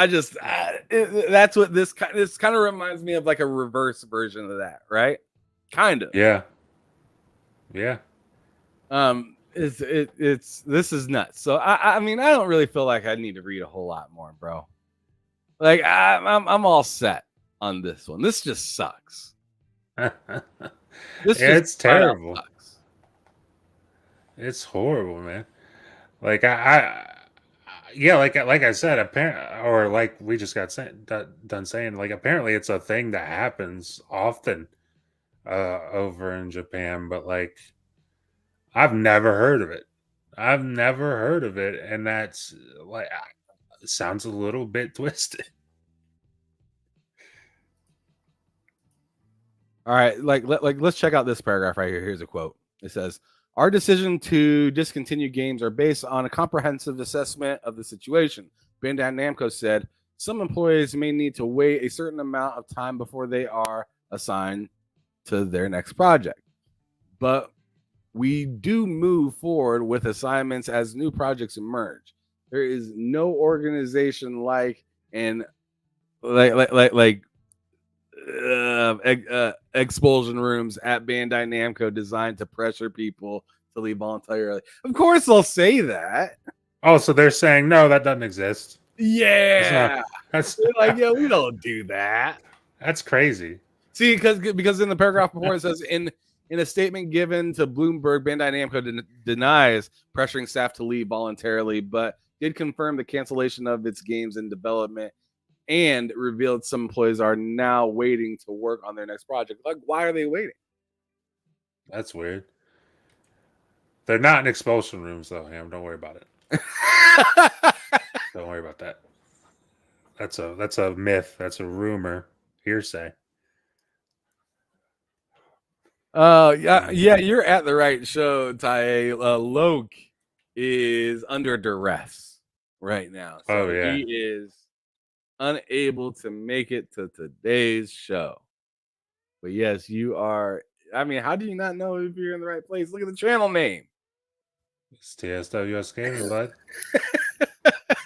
that's what this kind of reminds me of, like a reverse version of that, right? Kind of. Yeah. Yeah. This is nuts. So I mean, I don't really feel like I need to read a whole lot more, bro. Like I'm all set on this one. This just sucks. It's terrible. Sucks. It's horrible, man. Like like I said, apparently, or like we just got done saying, like apparently it's a thing that happens often over in Japan, but like I've never heard of it. I've never heard of it, and that's like it sounds a little bit twisted. All right, let's check out this paragraph right here. Here's a quote. It says, "Our decision to discontinue games are based on a comprehensive assessment of the situation." Bandai Namco said, "Some employees may need to wait a certain amount of time before they are assigned to their next project. But we do move forward with assignments as new projects emerge. There is no organization like an like expulsion rooms at Bandai Namco designed to pressure people to leave voluntarily." Of course, they'll say that. Oh, so they're saying no, that doesn't exist. Yeah, That's they're like, yeah, we don't do that. that's crazy. See, because in the paragraph before it says in a statement given to Bloomberg, Bandai Namco denies pressuring staff to leave voluntarily, but did confirm the cancellation of its games in development and revealed some employees are now waiting to work on their next project. Like, why are they waiting? That's weird. They're not in expulsion rooms though, Ham. Don't worry about it. Don't worry about that. That's a myth. That's a rumor. Hearsay. Yeah, you're at the right show, Ty. Loke is under duress right now. So Oh, yeah. he is unable to make it to today's show. But yes, you are. I mean, how do you not know if you're in the right place? Look at the channel name. It's TSWS Gaming, bud.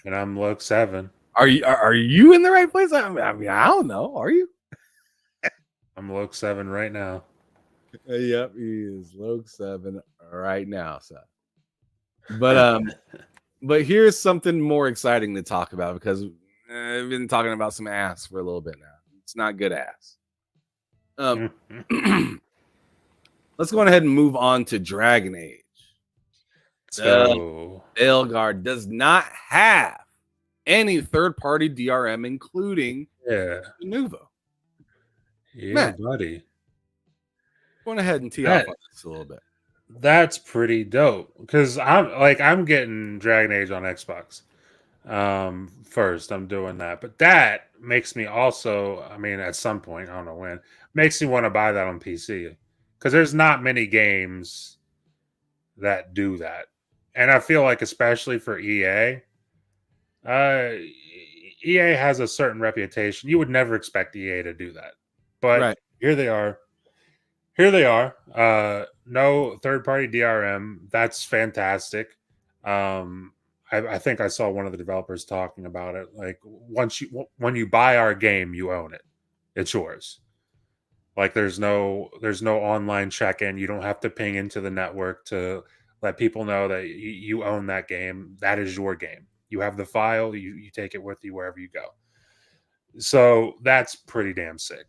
And I'm Luke 7. Are you in the right place? I mean, I don't know. Are you? I'm Luke 7 right now. Yep, he is Loke 7 right now. So, but here's something more exciting to talk about because I've been talking about some ass for a little bit now. It's not good ass. Let's go ahead and move on to Dragon Age. So Veilguard does not have any third-party DRM, including Nuvo. Yeah, Matt, buddy. go ahead and tee off on this a little bit. That's pretty dope because I'm getting Dragon Age on Xbox. First, I'm doing that, but that makes me also, I mean, at some point, I don't know when, makes me want to buy that on PC because there's not many games that do that, and I feel like especially for EA, EA has a certain reputation. You would never expect EA to do that, but here they are. Here they are. No third-party DRM. That's fantastic. I think I saw one of the developers talking about it. Like when you buy our game, you own it. It's yours. Like there's no online check-in. You don't have to ping into the network to let people know that you own that game. That is your game. You have the file. You take it with you wherever you go. So that's pretty damn sick.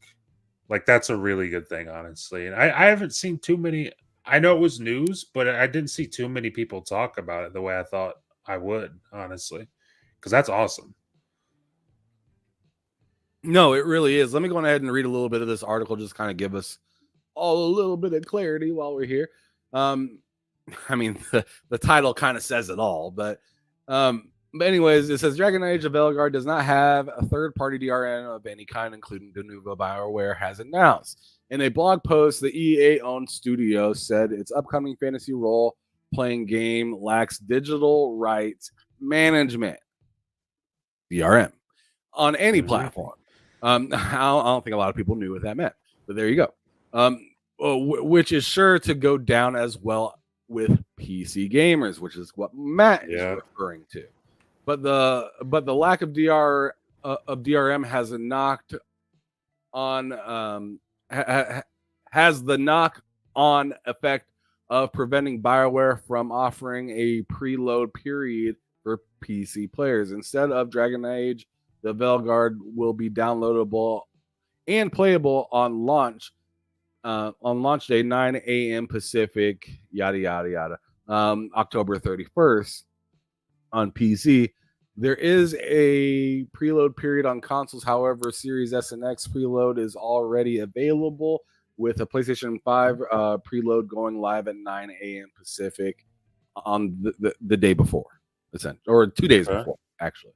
Like that's a really good thing, honestly. And I haven't seen too many. I know it was news, but I didn't see too many people talk about it the way I thought I would, honestly, because that's awesome. No, it really is. Let me go ahead and read a little bit of this article, just kind of give us all a little bit of clarity while we're here. I mean, the title kind of says it all, but anyways, it says Dragon Age of Veilguard does not have a third-party DRM of any kind, including Denuvo. BioWare has announced. In a blog post, the EA-owned studio said its upcoming fantasy role-playing game lacks digital rights management, DRM, on any platform. I don't think a lot of people knew what that meant, but there you go. Which is sure to go down as well with PC gamers, which is what Matt is referring to. But the lack of DRM has a knocked on has the knock on effect of preventing BioWare from offering a preload period for PC players. Instead of Dragon Age, the Veilguard will be downloadable and playable on launch day, 9 a.m. Pacific, yada yada yada, October 31st on PC. There is a preload period on consoles. However, Series S and X preload is already available. with a PlayStation 5 preload going live at 9 a.m. Pacific on the day before, essentially, or 2 days before, actually.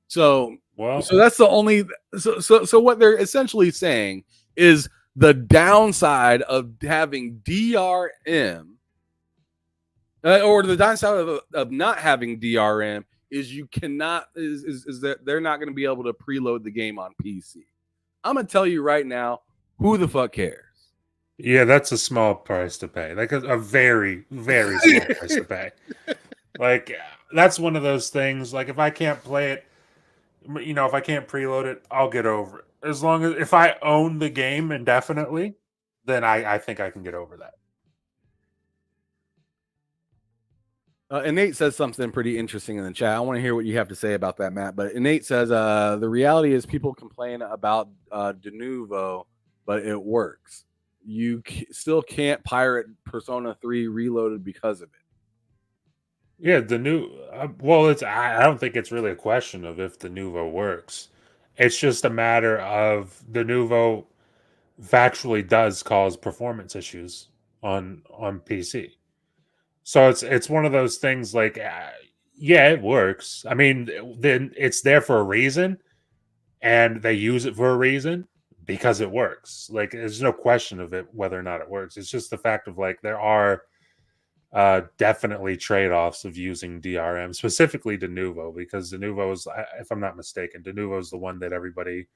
So that's the only. So what they're essentially saying is the downside of having DRM, or the downside of not having DRM is you cannot is that they're not going to be able to preload the game on PC. I'm gonna tell you right now, who the fuck cares? Yeah, that's a small price to pay. Like a very, very small price to pay. Like that's one of those things. Like if I can't play it, if I can't preload it, I'll get over it. As long as if I own the game indefinitely, then I think I can get over that. Innate says something pretty interesting in the chat. I want to hear what you have to say about that, Matt. But Innate says the reality is people complain about de novo, but it works. You still can't pirate Persona 3 Reloaded because of it. Yeah, the new I don't think it's really a question of if the Nuvo works. It's just a matter of the Nuvo factually does cause performance issues on PC. So it's one of those things like yeah, it works. I mean, then it's there for a reason and they use it for a reason because it works. Like there's no question of it whether or not it works. It's just the fact of like there are definitely trade-offs of using DRM, specifically Denuvo, because Denuvo is, if I'm not mistaken, Denuvo is the one that everybody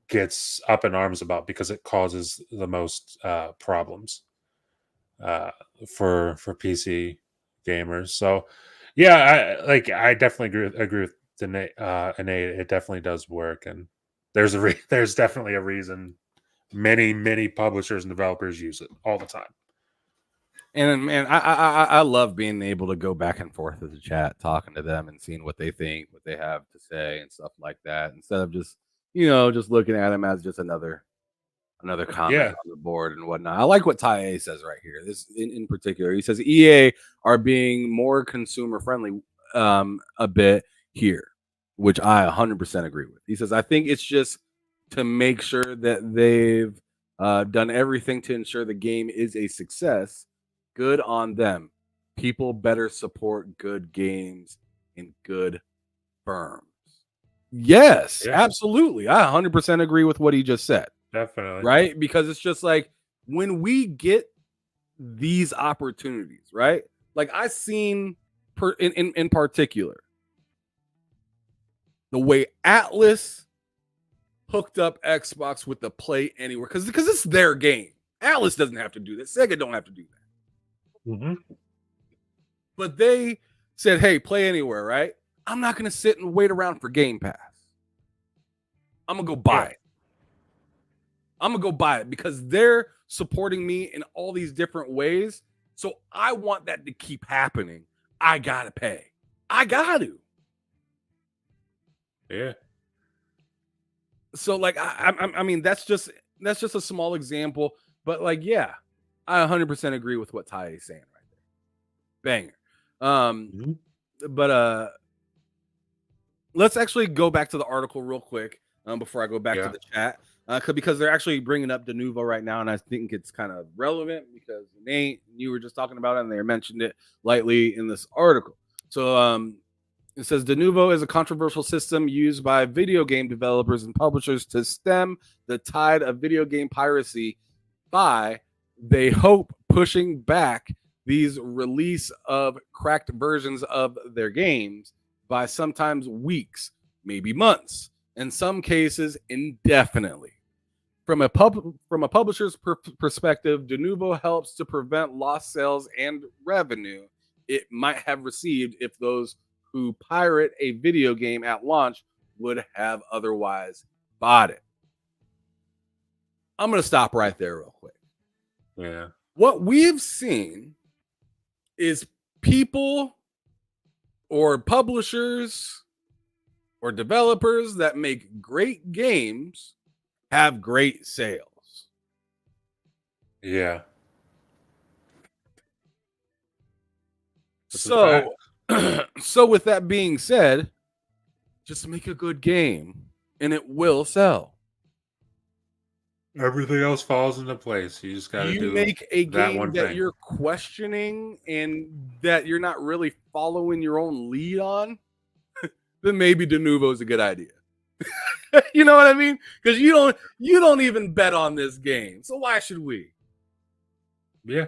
gets up in arms about because it causes the most problems for PC gamers. So yeah, I definitely agree with Innate. It definitely does work, and there's there's definitely a reason many publishers and developers use it all the time. And man, I love being able to go back and forth with the chat, talking to them and seeing what they think, what they have to say, and stuff like that. Instead of just just looking at them as just another comment on the board and whatnot. I like what Ty says right here. This in particular, he says EA are being more consumer friendly a bit here, which I 100% agree with. He says I think it's just to make sure that they've done everything to ensure the game is a success. Good on them. People better support good games and good firms. Yes, absolutely. I 100% agree with what he just said. Definitely. Right? Because it's just like when we get these opportunities, right? Like I seen in particular the way Atlas hooked up Xbox with the Play Anywhere because it's their game. Atlas doesn't have to do that. Sega don't have to do that. Mm-hmm. But they said, hey, Play Anywhere, right? I'm not going to sit and wait around for Game Pass. I'm going to go buy it. I'm going to go buy it because they're supporting me in all these different ways. So I want that to keep happening. I got to pay. I got to. Yeah. So like, I mean, that's just a small example, but like, yeah, I 100% agree with what Ty is saying right there. Banger. But let's actually go back to the article real quick before I go back to the chat because they're actually bringing up Denuvo right now, and I think it's kind of relevant because Nate, you were just talking about it, and they mentioned it lightly in this article. So it says Denuvo is a controversial system used by video game developers and publishers to stem the tide of video game piracy by, they hope, pushing back these release of cracked versions of their games by sometimes weeks, maybe months, in some cases indefinitely. From a publisher's perspective, Denuvo helps to prevent lost sales and revenue it might have received if those who pirate a video game at launch would have otherwise bought it. I'm going to stop right there real quick. Yeah. What we've seen is people or publishers or developers that make great games have great sales. Yeah. So with that being said, just make a good game and it will sell. Everything else falls into place. You just got to You do make a that game one that thing. you're questioning and that you're not really following your own lead on, then maybe de novo is a good idea. You know what I mean? Because you don't even bet on this game, so why should we? Yeah.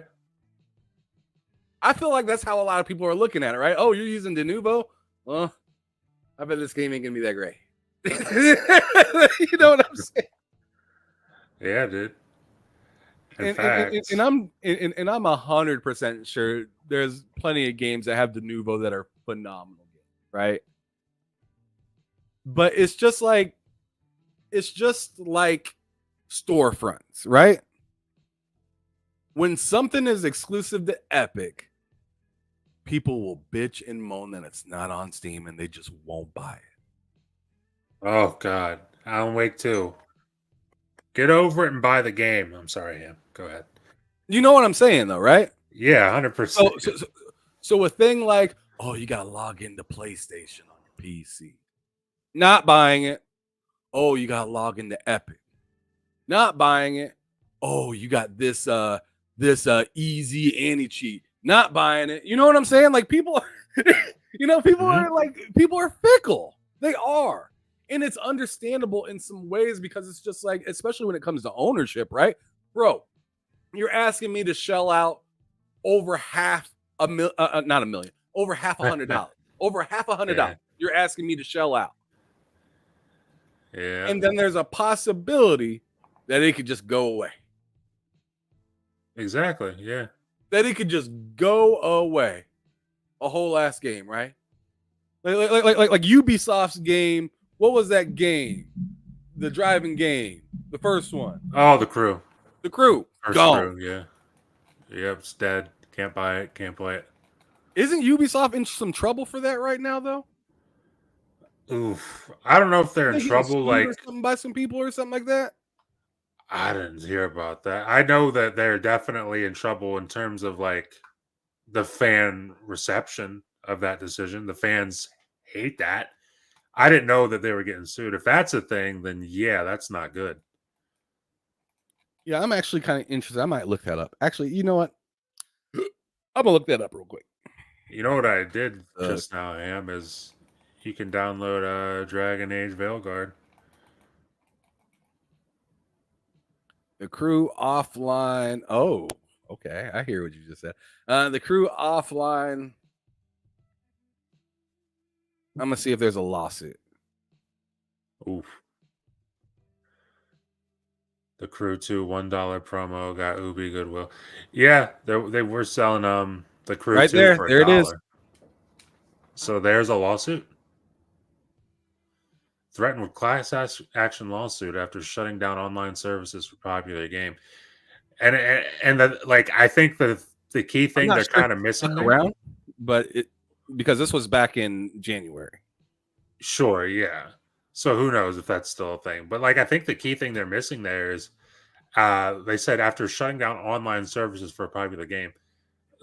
I feel like that's how a lot of people are looking at it, right? Oh, you're using de novo? Well, I bet this game ain't gonna be that great. You know what I'm saying? Yeah, dude. In And fact, I'm 100% sure there's plenty of games that have de novo that are phenomenal games, right? But it's just like storefronts, right? When something is exclusive to Epic, people will bitch and moan that it's not on Steam and they just won't buy it. oh god, Alan Wake 2. Get over it and buy the game. I'm sorry, Ham. Go ahead. You know what I'm saying, though, right? Yeah, 100%. So a thing like, oh, you got to log into PlayStation on your PC. Not buying it. Oh, you got to log into Epic. Not buying it. Oh, you got this easy anti-cheat. Not buying it. You know what I'm saying? Like people, people are fickle. They are. And it's understandable in some ways because it's just like, especially when it comes to ownership, right? Bro, you're asking me to shell out over half a mil, not a million, over half $100, over half $100. Yeah. You're asking me to shell out. Yeah. And then there's a possibility that it could just go away. Exactly. Yeah. That it could just go away. A whole ass game, right? Like Ubisoft's game. What was that game? The driving game. The first one. Oh, The Crew. The Crew. First Gone. Crew, yeah. Yep, it's dead. Can't buy it. Can't play it. Isn't Ubisoft in some trouble for that right now, though? Oof. I don't know if they're in trouble. Like, by some people or something like that. I didn't hear about that. I know that they're definitely in trouble in terms of like the fan reception of that decision. The fans hate that. I didn't know that they were getting sued. If that's a thing, then yeah, that's not good. Yeah, I'm actually kind of interested. I might look that up. Actually, you know what? I'm gonna look that up real quick. You know what I did just now, Am, is you can download Dragon Age Veilguard. The Crew offline. Oh, okay. I hear what you just said. The Crew offline. I'm gonna see if there's a lawsuit. Oof. The Crew 2 $1 promo got Ubi goodwill. Yeah, they were selling the Crew right 2 there. for There $1. it is. So there's a lawsuit. Threatened with class action lawsuit after shutting down online services for popular game. And I think the key thing they're kind of missing around, but because this was back in January. Sure, yeah. So who knows if that's still a thing? But like, I think the key thing they're missing there is, they said after shutting down online services for a popular game,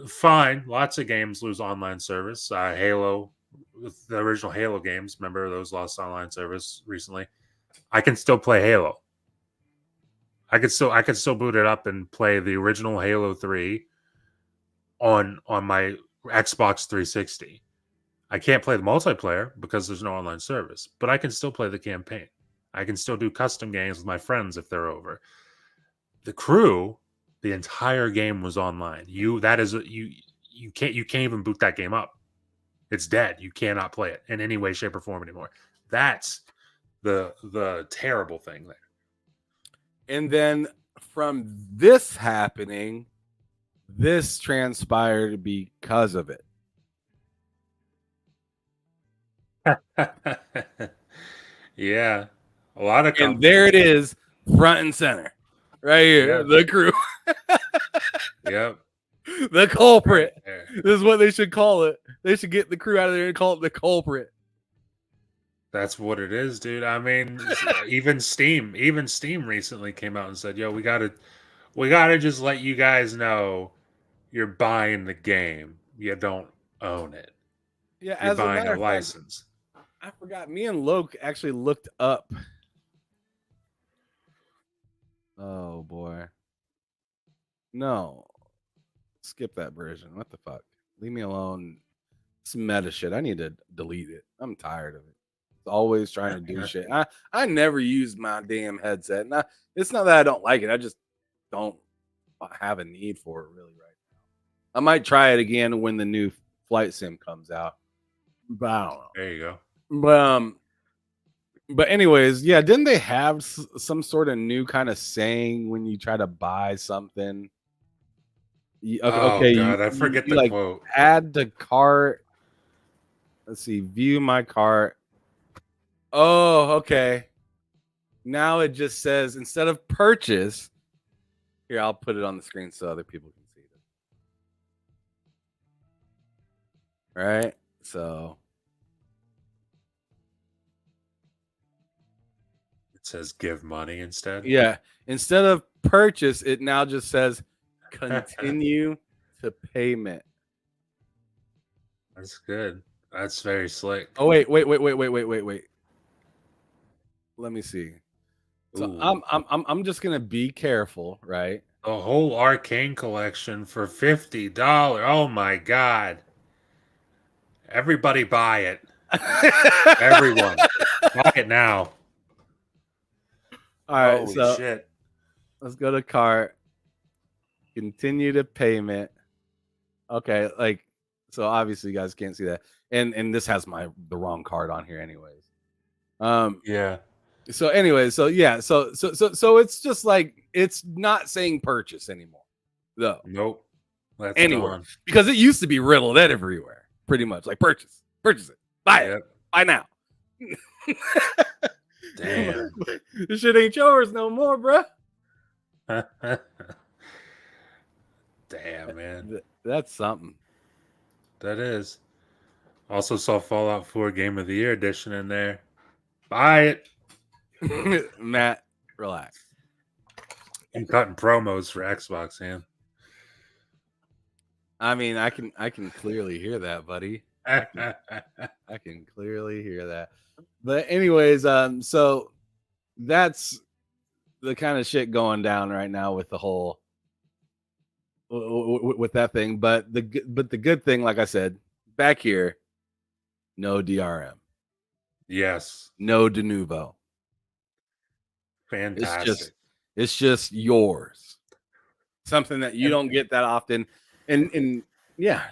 fine, lots of games lose online service. Halo, the original Halo games, remember those lost online service recently? I can still play Halo. I could still boot it up and play the original Halo 3 on my Xbox 360. I can't play the multiplayer because there's no online service, but I can still play the campaign. I can still do custom games with my friends if they're over. The Crew, the entire game was online. You can't even boot that game up. It's dead. You cannot play it in any way, shape, or form anymore. That's the terrible thing there. And then from this happening, this transpired because of it. Yeah, a lot of companies. And there it is, front and center, right here. Yeah. The Crew. Yep. The culprit. There. This is what they should call it. They should get the Crew out of there and call it the culprit. That's what it is, dude. I mean, even Steam recently came out and said, "Yo, we gotta just let you guys know you're buying the game. You don't own it. Yeah, You're as buying a matter of license." fact, I forgot. Me and Loke actually looked up Oh boy. No. Skip that version. What the fuck? Leave me alone. It's meta shit. I need to delete it. I'm tired of it. It's always trying to do shit. I never use my damn headset. It's not that I don't like it. I just don't have a need for it really right now. I might try it again when the new flight sim comes out. But I don't know. There you go. But anyways, yeah, didn't they have some sort of new kind of saying when you try to buy something? Okay, God, I forget the like quote. add to cart. Let's see, view my cart. Oh, okay. Now it just says instead of purchase. Here, I'll put it on the screen so other people can see it. Right? So It says give money instead. yeah, instead of purchase, it now just says continue to payment. That's good. That's very slick. Oh wait. Let me see. So Ooh. I'm just gonna be careful, right? The whole Arcane collection for $50. Oh my god. Everybody buy it. Everyone. Buy it now. All right, Holy so shit. let's go to cart. Continue to payment. Okay, like so obviously you guys can't see that. And this has the wrong card on here anyways. Yeah. So anyway, so yeah, so it's just like it's not saying purchase anymore, though. Nope. That's Anywhere gone. because it used to be riddled everywhere, pretty much like purchase it, buy it, buy now. Damn. This shit ain't yours no more, bruh. Damn, man. That's something. That is. Also saw Fallout 4 Game of the Year edition in there. Buy it. Matt, relax. I'm cutting promos for Xbox, man. I mean, I can clearly hear that, buddy. I can clearly hear that. But anyways, so that's the kind of shit going down right now with the whole with that thing. But the good thing, like I said, back here, no DRM. Yes. No de novo. Fantastic. It's just yours. Something that you don't get that often. And yeah,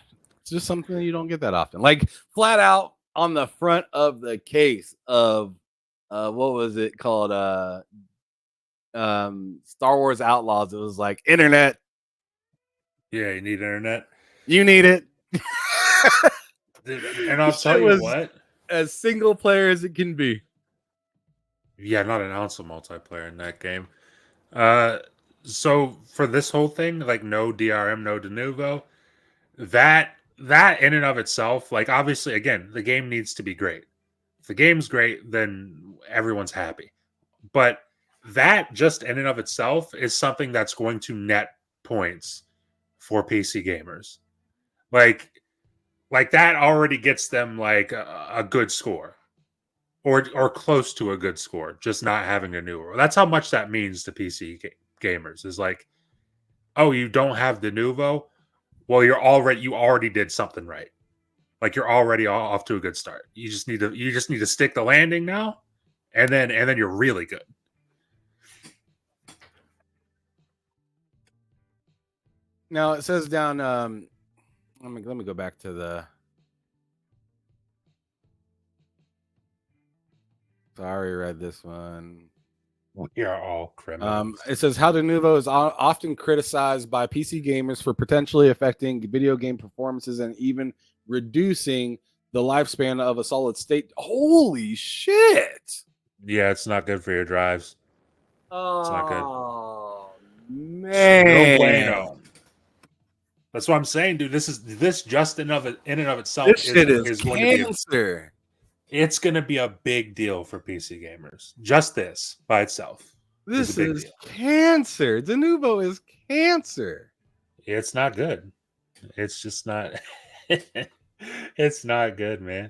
it's just something that you don't get that often. Like flat out on the front of the case of what was it called? Star Wars Outlaws. It was like internet. Yeah, you need internet. You need it. And I'll tell you what. As single player as it can be. Yeah, not an ounce of multiplayer in that game. So for this whole thing, like no DRM, no de novo, that in and of itself, like obviously, again, the game needs to be great. If the game's great, then everyone's happy. But that just in and of itself is something that's going to net points for PC gamers. Like that already gets them like a good score. Or close to a good score, just not having a new rule. That's how much that means to PC gamers. Is like, oh, you don't have the Nuvo? Well, you already did something right. Like you're already off to a good start. You just need to stick the landing now, and then you're really good. Now it says down. Let me go back to the. Sorry, read this one. We are all criminals. It says how de novo is often criticized by PC gamers for potentially affecting video game performances and even reducing the lifespan of a solid state. Holy shit! Yeah, it's not good for your drives. It's not good. Oh man, no bueno. That's what I'm saying, dude. This just in and of itself this shit is cancer. It's going to be a big deal for PC gamers. Just this by itself. This is cancer. De novo is cancer. It's not good. It's just not. It's not good, man.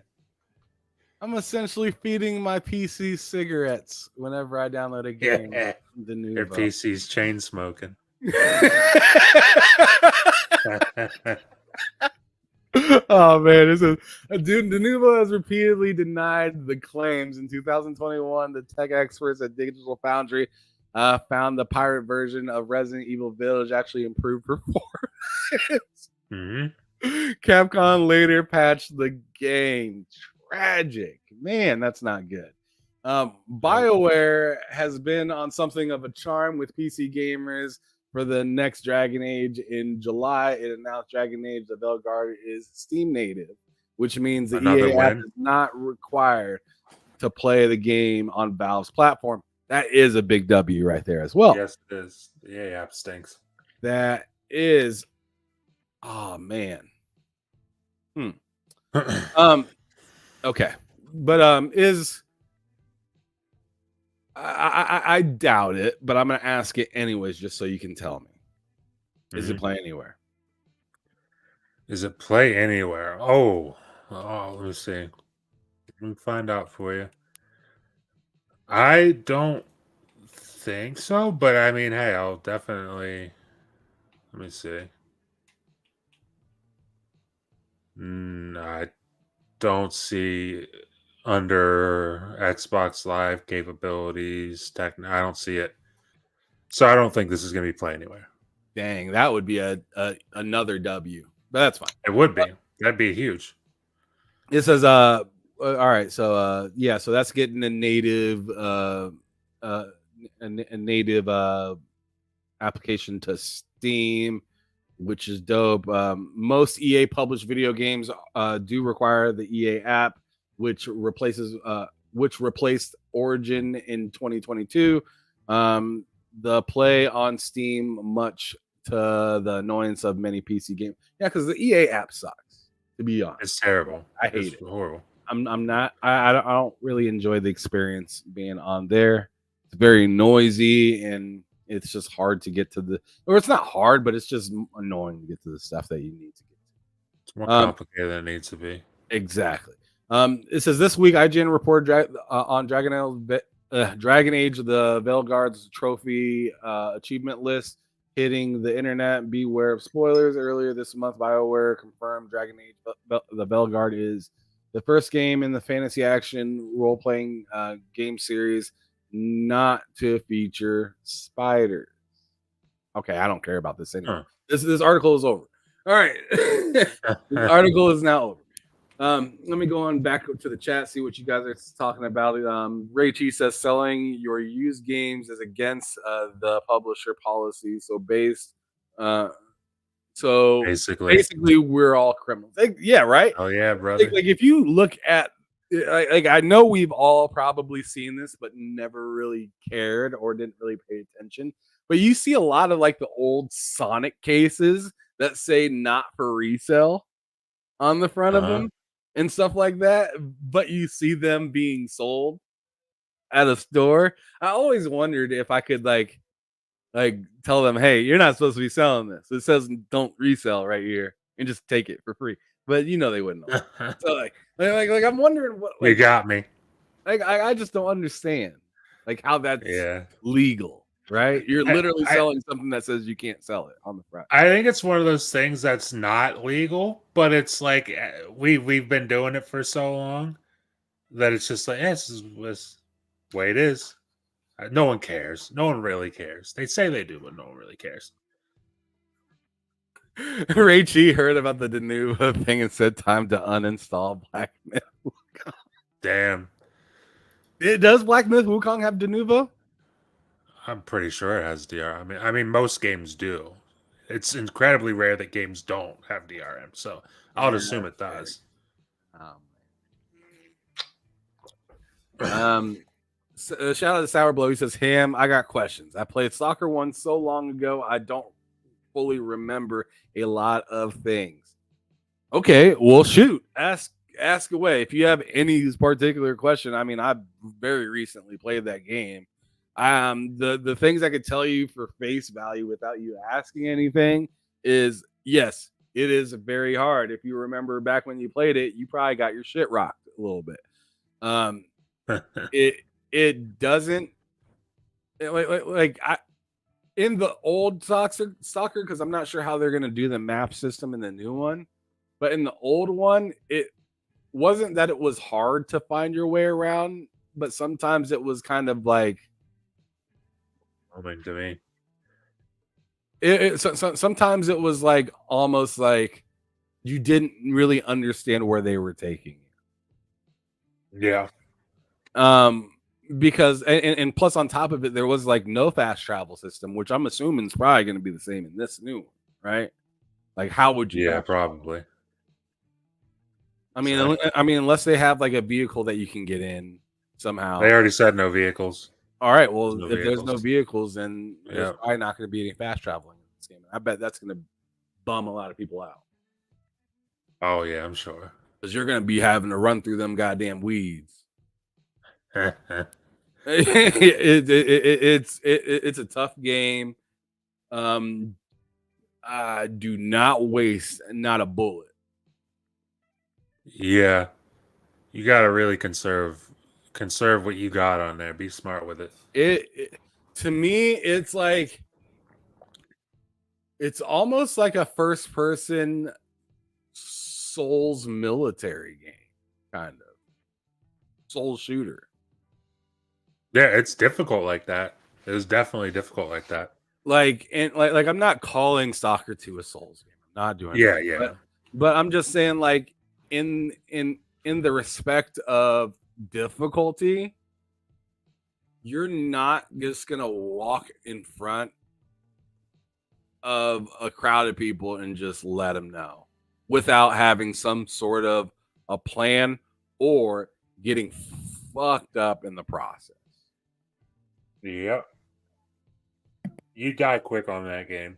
I'm essentially feeding my PC cigarettes whenever I download a game. Yeah. The new Your PC's chain smoking. Oh man, this is dude. Denuvo has repeatedly denied the claims. In 2021, the tech experts at Digital Foundry found the pirate version of Resident Evil Village actually improved performance. Capcom later patched the game. Tragic, man. That's not good. BioWare has been on something of a charm with PC gamers for the next Dragon Age. In July, it announced Dragon Age the Veilguard is Steam native, which means the EA app is not required to play the game on Valve's platform. That is a big W right there as well. Yes, it is. The EA app stinks. That is, oh man. Okay, but is I doubt it, but I'm gonna ask it anyways, just so you can tell me. Is it play anywhere? Is it play anywhere? Oh, let me see. Let me find out for you. I don't think so, but I mean, hey, I'll definitely. Let me see. I don't see under Xbox Live capabilities. I don't see it, so I don't think this is going to be play anywhere. Dang, that would be another W, but that's fine. It would be. That'd be huge. It says, all right, so yeah, so that's getting a native, a native application to Steam, which is dope. Most EA published video games do require the EA app, which replaced Origin in 2022. The play on Steam, much to the annoyance of many PC games. Yeah, because the EA app sucks. To be honest, it's terrible. I hate it. Horrible. I'm not. I don't really enjoy the experience being on there. It's very noisy and it's just hard to get to the. Or it's not hard, but it's just annoying to get to the stuff that you need to get to. It's more complicated than it needs to be. Exactly. It says this week IGN reported on Dragon Age the Veilguard's trophy achievement list hitting the internet. Beware of spoilers. Earlier this month, BioWare confirmed Dragon Age the Veilguard is the first game in the fantasy action role-playing game series not to feature spiders. Okay, I don't care about this anymore. This article is over. All right. This article is now over. Let me go on back to the chat, see what you guys are talking about. Ray Chi says selling your used games is against the publisher policy. So basically we're all criminals. Yeah, right. Oh yeah, brother. Like if you look at like I know we've all probably seen this, but never really cared or didn't really pay attention. But you see a lot of like the old Sonic cases that say not for resale on the front of them and stuff like that, but you see them being sold at a store. I always wondered if I could like tell them, hey, you're not supposed to be selling this. It says don't resell right here and just take it for free. But you know they wouldn't know. So like I'm wondering what you got me. Like I just don't understand like how that's legal, right? You're literally selling something that says you can't sell it on the front. I think it's one of those things that's not legal, but it's like we've been doing it for so long that it's just like this is the way it is. No one cares. No one really cares. They say they do, but no one really cares. Ray Chi heard about the Denuvo thing and said time to uninstall Black Myth Wukong. Damn. Does Black Myth Wukong have Denuvo? I'm pretty sure it has DRM. I mean, most games do. It's incredibly rare that games don't have DRM, so I'll assume it does. Shout out to Sour Blow. He says, Ham, I got questions. I played Soccer 1 so long ago, I don't fully remember a lot of things. Okay, well, shoot. Ask away. If you have any particular question, I mean, I very recently played that game. The things I could tell you for face value without you asking anything is, yes, it is very hard. If you remember back when you played it, you probably got your shit rocked a little bit. It doesn't I in the old soccer because I'm not sure how they're gonna do the map system in the new one, but in the old one, it wasn't that it was hard to find your way around, but sometimes it was kind of like to me. Sometimes it was like almost like you didn't really understand where they were taking you. Yeah. Because and plus on top of it, there was like no fast travel system, which I'm assuming is probably going to be the same in this new one, right? Like, how would you? Yeah, probably. I mean, unless they have like a vehicle that you can get in somehow. They already said no vehicles. All right. Well, No if there's no vehicles. vehicles, then there's Yeah. probably not going to be any fast traveling in this game. I bet that's going to bum a lot of people out Oh yeah, I'm sure. because you're going to be having to run through them goddamn weeds. It's a tough game. Do not waste not a bullet. Yeah. You gotta really conserve what you got on there. Be smart with it. It to me, it's like it's almost like a first person Souls military game, kind of Soul shooter. Yeah, it's difficult like that. It was definitely difficult like that. Like I'm not calling Stalker 2 a Souls game. I'm not doing Yeah, that. yeah. But I'm just saying, like, in the respect of difficulty, you're not just gonna walk in front of a crowd of people and just let them know without having some sort of a plan or getting fucked up in the process. Yep. You die quick on that game.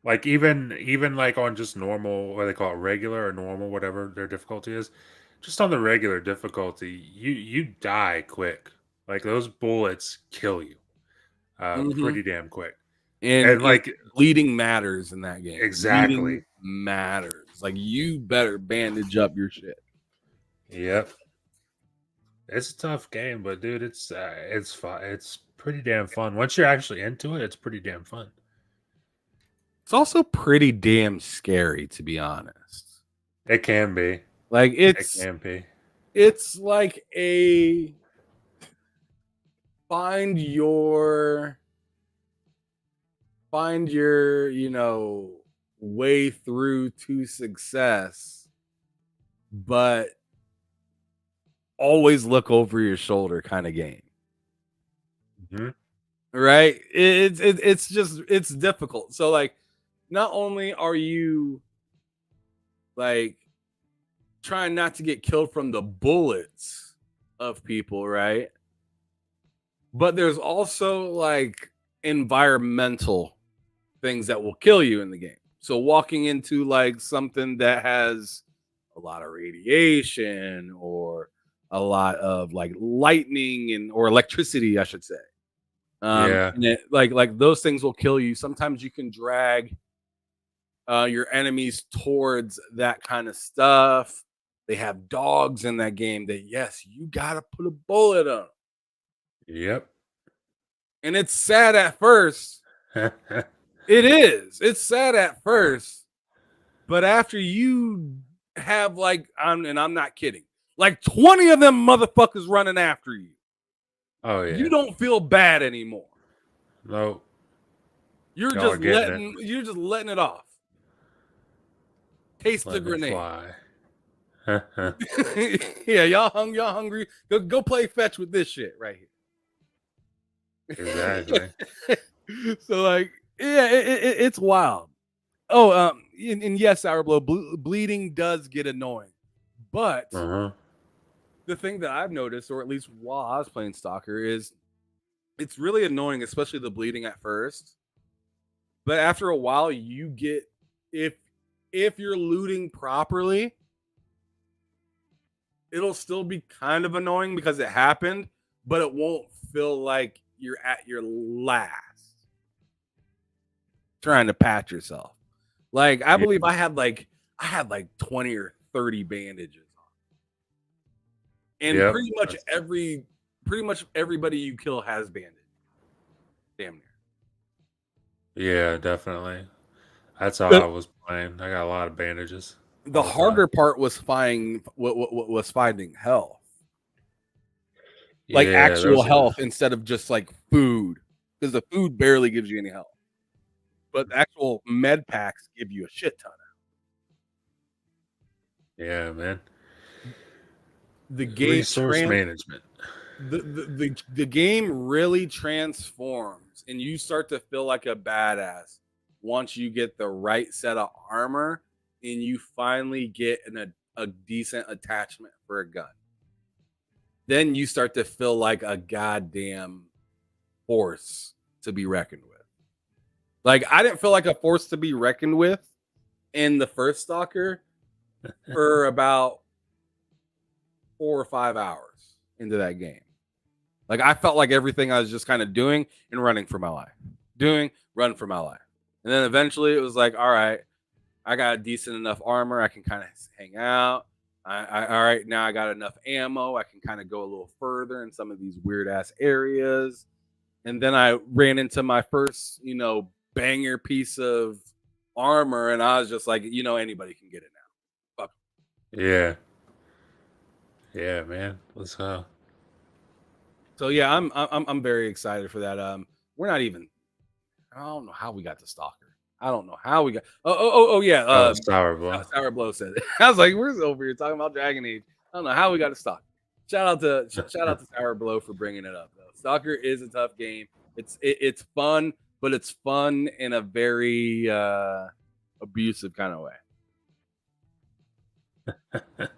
Like even like on just normal, what they call it, regular or normal, whatever their difficulty is, just on the regular difficulty, you die quick. Like those bullets kill you, pretty damn quick. And like bleeding matters in that game. Exactly. Bleeding matters. Like, you better bandage up your shit. Yep. It's a tough game, but dude, it's fun. It's pretty damn fun. Once you're actually into it, it's pretty damn fun. It's also pretty damn scary, to be honest. It can be. Like, It can be. It's like a find your way through to success, but always look over your shoulder kind of game. Mm-hmm. Right? It's difficult. So, like, not only are you like trying not to get killed from the bullets of people, right? But there's also like environmental things that will kill you in the game. So walking into like something that has a lot of radiation or a lot of like lightning or electricity, I should say. Yeah. And like those things will kill you. Sometimes you can drag your enemies towards that kind of stuff. They have dogs in that game that, yes, you gotta put a bullet on. Yep. And it's sad at first. It is. It's sad at first. But after you have like, I'm not kidding, like 20 of them motherfuckers running after you. Oh yeah. You don't feel bad anymore. No. You're just letting it off. Taste the grenade. Fly. Yeah, y'all hungry? Go play fetch with this shit right here. Exactly. So, like, yeah, it's wild. Oh, and yes, Sour Blow, bleeding does get annoying, but the thing that I've noticed, or at least while I was playing Stalker, is it's really annoying, especially the bleeding at first. But after a while, you get, if you're looting properly, it'll still be kind of annoying because it happened, but it won't feel like you're at your last trying to patch yourself. Like, I believe I had like 20 or 30 bandages on. And Yep. pretty much everybody you kill has bandage. Damn near. Yeah, definitely. That's how I was playing. I got a lot of bandages. The all the harder time. part was finding was finding health. Like Yeah, actual those are- health instead of just like food. Because the food barely gives you any health. But the actual med packs give you a shit ton. Yeah, man. The game Resource management. the game really transforms and you start to feel like a badass once you get the right set of armor and you finally get a decent attachment for a gun. Then you start to feel like a goddamn force to be reckoned with. Like, I didn't feel like a force to be reckoned with in the first Stalker for about 4 or 5 hours into that game. Like, I felt like everything I was just kind of doing and running for my life. Run for my life. And then eventually it was like, all right, I got decent enough armor. I can kind of hang out. All right, now I got enough ammo. I can kind of go a little further in some of these weird ass areas. And then I ran into my first, banger piece of armor, and I was just like, anybody can get it now. Fuck. Yeah. Yeah, man. Let's go. So yeah, I'm very excited for that. We're not even. I don't know how we got to Stalker. I don't know how we got. Oh yeah. Sour Blow. Sour Blow said it. I was like, we're over here talking about Dragon Age. I don't know how we got to Stalker. Shout out to Sour Blow for bringing it up though. Stalker is a tough game. It's fun, but it's fun in a very abusive kind of way.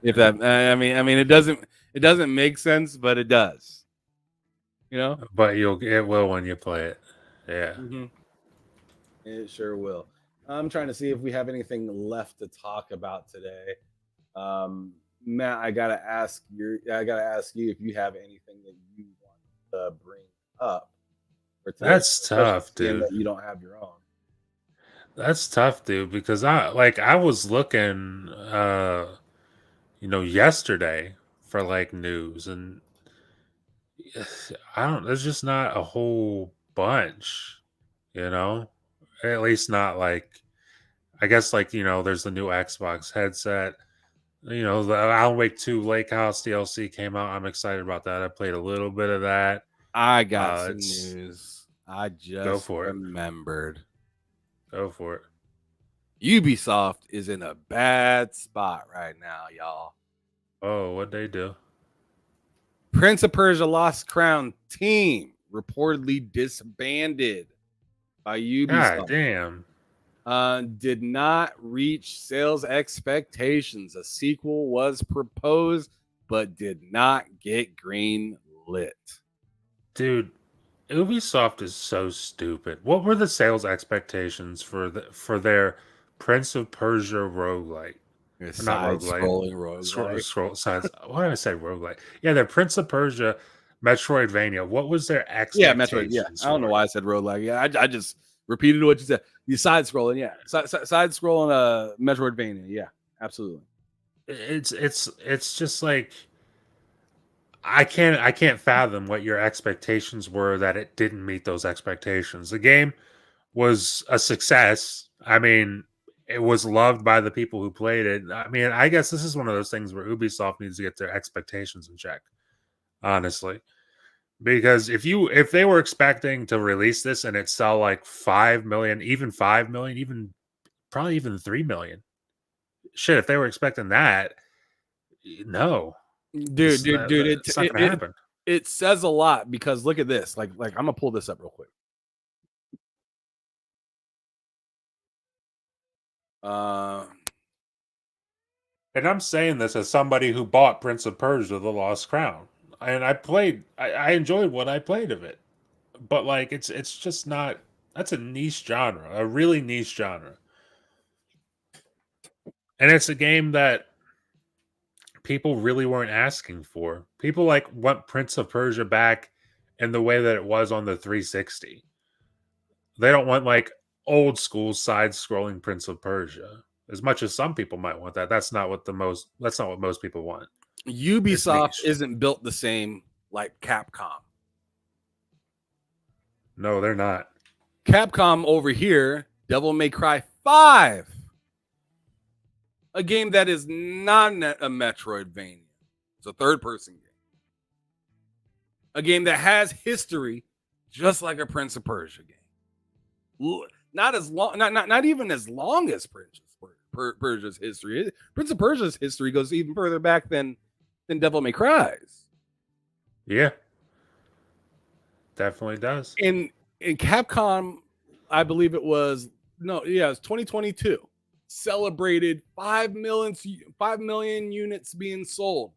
If that, I mean, it doesn't make sense, but it does. But it will when you play it. Yeah. Mm-hmm. It sure will. I'm trying to see if we have anything left to talk about today. Matt, I gotta ask you if you have anything that you want to bring up. That's tough, dude. That you don't have your own. That's tough, dude, because I was looking yesterday for like news, and there's just not a whole bunch, at least not like, I guess like, there's the new Xbox headset, the Alan Wake 2 Lake House DLC came out. I'm excited about that. I played a little bit of that. I got some news. I just remembered. Go for it. Ubisoft is in a bad spot right now, y'all. Oh, what'd they do? Prince of Persia Lost Crown team reportedly disbanded by Ubisoft. God damn. Did not reach sales expectations. A sequel was proposed, but did not get green lit. Dude, Ubisoft is so stupid. What were the sales expectations for their Prince of Persia roguelike? Side-scrolling roguelike. Why did I say roguelike? Yeah, their Prince of Persia Metroidvania. What was their expectations? Yeah, Metroid. Yeah, I don't know why I said roguelike. Yeah, I just repeated what you said. You side-scrolling, yeah. Side-scrolling Metroidvania. Yeah, absolutely. It's just like, I can't fathom what your expectations were that it didn't meet those expectations. The game was a success. I mean, it was loved by the people who played it. I mean, I guess this is one of those things where Ubisoft needs to get their expectations in check, honestly. Because if they were expecting to release this and it sell like 5 million, even 5 million, even probably even 3 million. Shit, if they were expecting that, no. Dude, it's not gonna happen. It says a lot because look at this. Like I'm gonna pull this up real quick. And I'm saying this as somebody who bought Prince of Persia: The Lost Crown, and I enjoyed what I played of it, but like it's just not. That's a niche genre, a really niche genre, and it's a game that people really weren't asking for. People like want Prince of Persia back in the way that it was on the 360. They don't want like old school side-scrolling Prince of Persia. As much as some people might want that, that's not what most people want. Ubisoft niche. isn't built the same like Capcom. No, they're not. Capcom over here, Devil May Cry 5. A game that is not a Metroidvania. It's a third-person game. A game that has history, just like a Prince of Persia game. Not as long, not even as long as Persia's history. Prince of Persia's history goes even further back than Devil May Cry's. Yeah, definitely does. In Capcom, I believe it was 2022. Celebrated 5 million units being sold.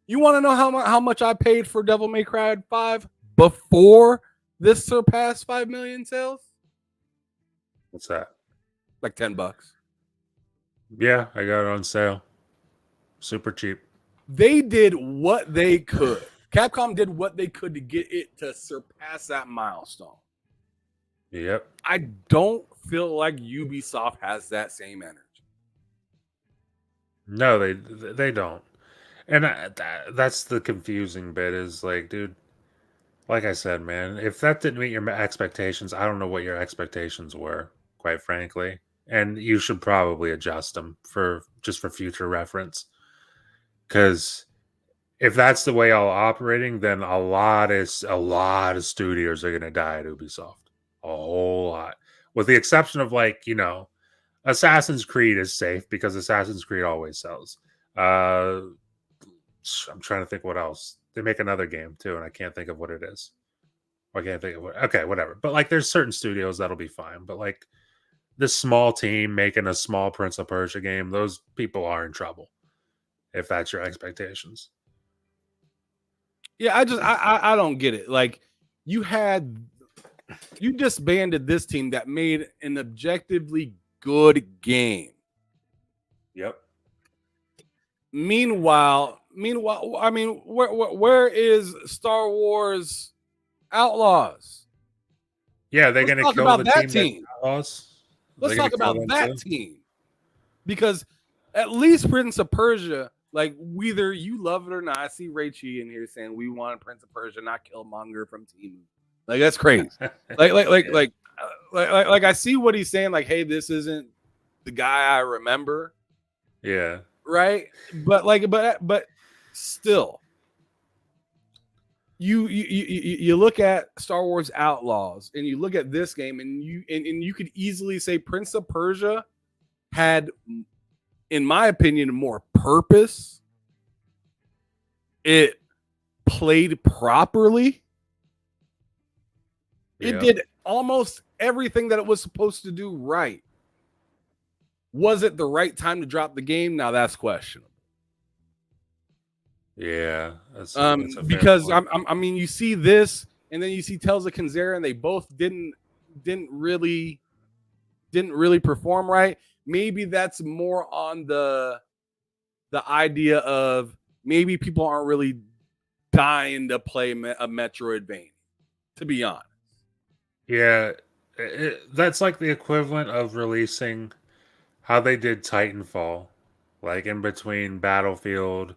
You want to know how much I paid for Devil May Cry 5 before this surpassed 5 million sales? What's that? Like $10. Yeah, I got it on sale. Super cheap. They did what they could. Capcom did what they could to get it to surpass that milestone. Yep. I don't feel like Ubisoft has that same energy. No, they don't. And that's the confusing bit is like, dude, like I said, man, if that didn't meet your expectations, I don't know what your expectations were, quite frankly. And you should probably adjust them for future reference. Because if that's the way y'all operating, then a lot of studios are going to die at Ubisoft. A whole lot. With the exception of Assassin's Creed is safe because Assassin's Creed always sells. I'm trying to think what else. They make another game too, and I can't think of what it is. I can't think of what. Okay, whatever. But there's certain studios that'll be fine. But this small team making a small Prince of Persia game, those people are in trouble. If that's your expectations. Yeah, I don't get it. Like you disbanded this team that made an objectively good game. Yep. Meanwhile, I mean, where is Star Wars Outlaws? Yeah, they're going to kill the team. Let's talk about that team. Because at least Prince of Persia, whether you love it or not, I see Ray Chi in here saying we want Prince of Persia, not Killmonger from Team. That's crazy. like I see what he's saying. Hey, this isn't the guy I remember. Yeah. Right. But still, you look at Star Wars Outlaws and you look at this game and you could easily say Prince of Persia had, in my opinion, more purpose. It played properly. It did almost everything that it was supposed to do right. Was it the right time to drop the game? Now that's questionable. Yeah, that's because I mean, you see this, and then you see Tales of Kenzera, and they both didn't really perform right. Maybe that's more on the idea of maybe people aren't really dying to play a Metroidvania, to be honest. Yeah, that's like the equivalent of releasing how they did Titanfall, in between Battlefield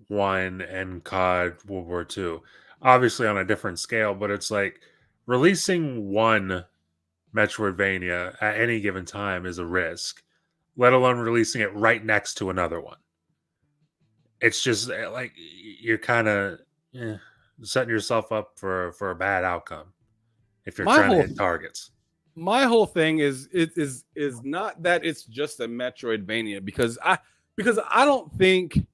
1 and COD World War II. Obviously on a different scale, but it's releasing one Metroidvania at any given time is a risk, let alone releasing it right next to another one. It's just you're kind of setting yourself up for a bad outcome if you're trying to hit targets. My whole thing is not that it's just a Metroidvania because I don't think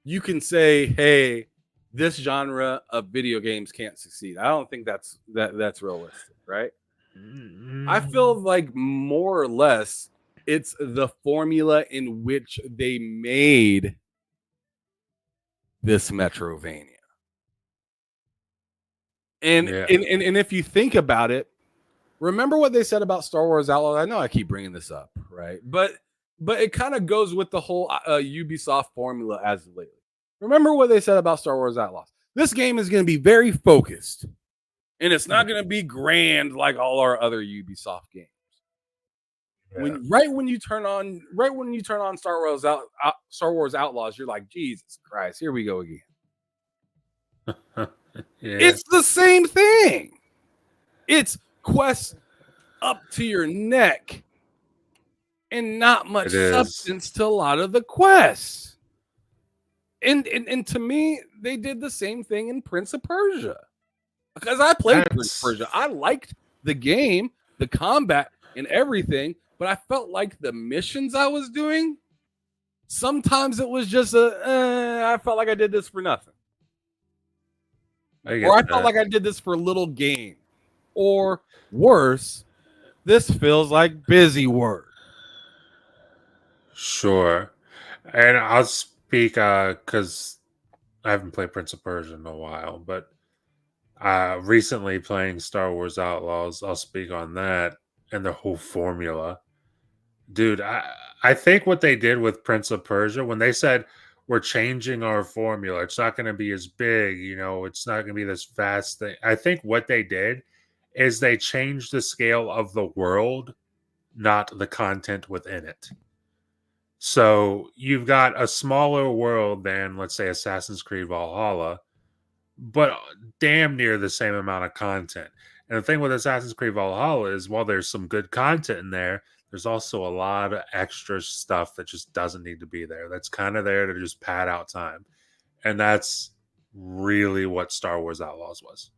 you can say, hey, this genre of video games can't succeed. I don't think that's realistic, right? Mm-hmm. I feel like more or less it's the formula in which they made this Metrovania. And if you think about it, remember what they said about Star Wars Outlaws? I know I keep bringing this up, right? But it kind of goes with the whole Ubisoft formula as of lately. Remember what they said about Star Wars Outlaws? This game is going to be very focused, and it's not going to be grand like all our other Ubisoft games. when you turn on Star Wars Outlaws, you're like, Jesus Christ, here we go again. It's the same thing. It's quests up to your neck and not much substance to a lot of the quests. And to me, they did the same thing in Prince of Persia. Because I played Prince of Persia. I liked the game, the combat, and everything, but I felt like the missions I was doing, sometimes it was just I felt like I did this for nothing. I felt like I did this for a little game. Or worse, this feels like busy work. Sure. And I'll speak because I haven't played Prince of Persia in a while, but recently playing Star Wars Outlaws, I'll speak on that and the whole formula. Dude, I think what they did with Prince of Persia, when they said we're changing our formula, it's not going to be as big, it's not going to be this vast thing. I think what they did is they changed the scale of the world, not the content within it. So you've got a smaller world than, let's say, Assassin's Creed Valhalla, but damn near the same amount of content. And the thing with Assassin's Creed Valhalla is, while there's some good content in there, there's also a lot of extra stuff that just doesn't need to be there. That's kind of there to just pad out time. And that's really what Star Wars Outlaws was.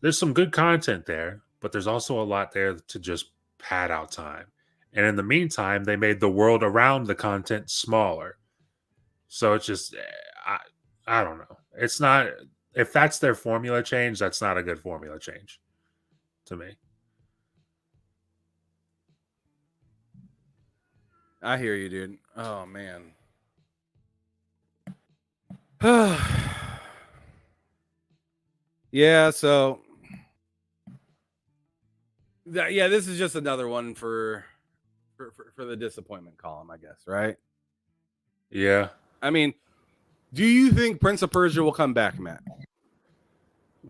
There's some good content there, but there's also a lot there to just pad out time. And in the meantime, they made the world around the content smaller. So it's just, I don't know. It's not, if that's their formula change, that's not a good formula change to me. I hear you, dude. Oh, man. Yeah, so this is just another one for the disappointment column, I guess, right? Yeah. I mean, do you think Prince of Persia will come back, Matt?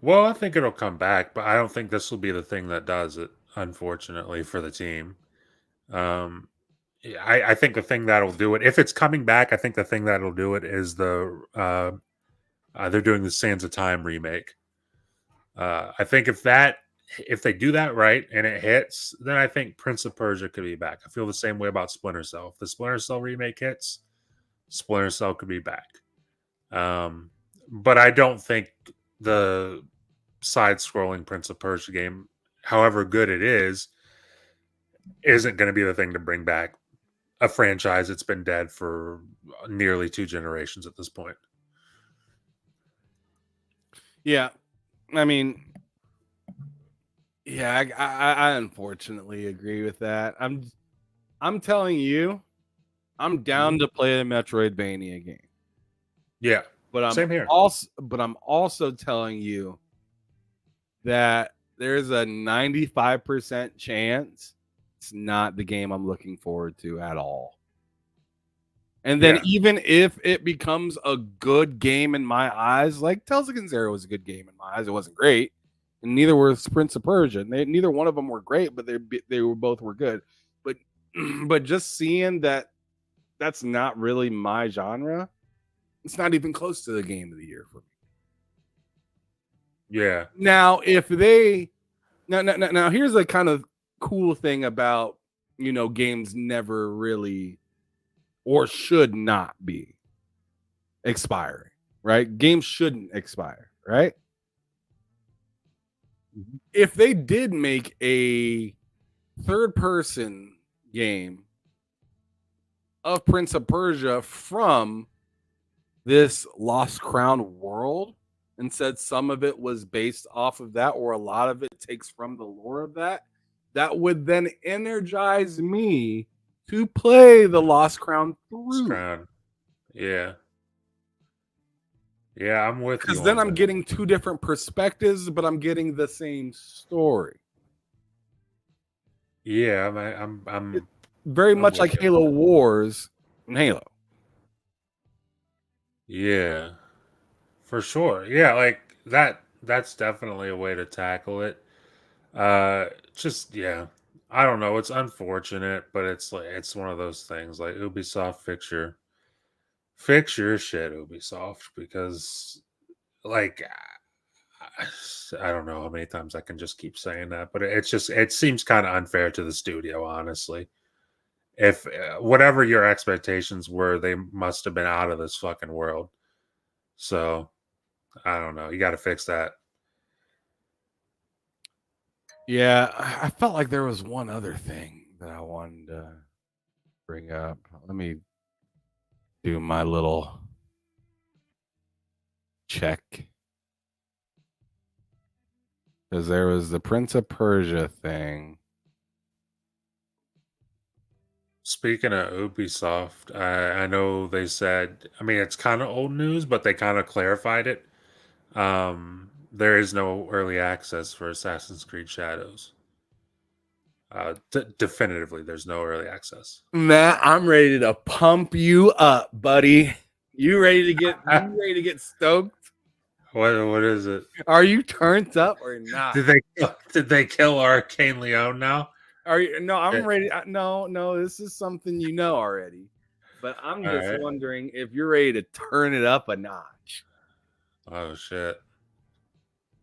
Well, I think it'll come back, but I don't think this will be the thing that does it, unfortunately, for the team. I think the thing that'll do it, if it's coming back, I think the thing that'll do it is they're doing the Sands of Time remake. I think if they do that right and it hits, then I think Prince of Persia could be back. I feel the same way about Splinter Cell. If the Splinter Cell remake hits, Splinter Cell could be back. But I don't think the side-scrolling Prince of Persia game, however good it is, isn't going to be the thing to bring back a franchise that's been dead for nearly 2 generations at this point. Yeah. I mean, yeah, I unfortunately agree with that. I'm telling you, I'm down to play a Metroidvania game. Yeah, but same here. I'm also telling you that there's a 95% chance it's not the game I'm looking forward to at all. And then even if it becomes a good game in my eyes, like Tales of Zero was a good game in my eyes, it wasn't great, and neither was Prince of Persia. Neither one of them were great, but they were both good. But just seeing that that's not really my genre, it's not even close to the game of the year for me. Yeah. Now, if they now here's a kind of cool thing about, games never really or should not be expiring, right? Games shouldn't expire, right? Mm-hmm. If they did make a third-person game of Prince of Persia from this Lost Crown world and said some of it was based off of that, or a lot of it takes from the lore of that, that would then energize me to play the Lost Crown through. Yeah. Yeah, I'm with you. Because then I'm getting 2 different perspectives, but I'm getting the same story. Yeah, I'm very much like Halo Wars and Halo. Yeah, for sure. Yeah, like that's definitely a way to tackle it. I don't know. It's unfortunate, but it's like it's one of those things. Like Ubisoft, fix your shit, Ubisoft, because like I don't know how many times I can just keep saying that, but it seems kind of unfair to the studio, honestly. If whatever your expectations were, they must have been out of this fucking world. So I don't know. You got to fix that. Yeah, I felt like there was one other thing that I wanted to bring up. Let me do my little check. Because there was the Prince of Persia thing. Speaking of Ubisoft, I know they said, I mean, it's kind of old news, but they kind of clarified it. There is no early access for Assassin's Creed Shadows. Definitively, there's no early access. Matt, I'm ready to pump you up, buddy. You ready to get stoked? What is it? Are you turned up or not? Did they kill Arcane Leon now? Are you? No, I'm ready. No. This is something you know already, but I'm just wondering if you're ready to turn it up a notch. Oh shit!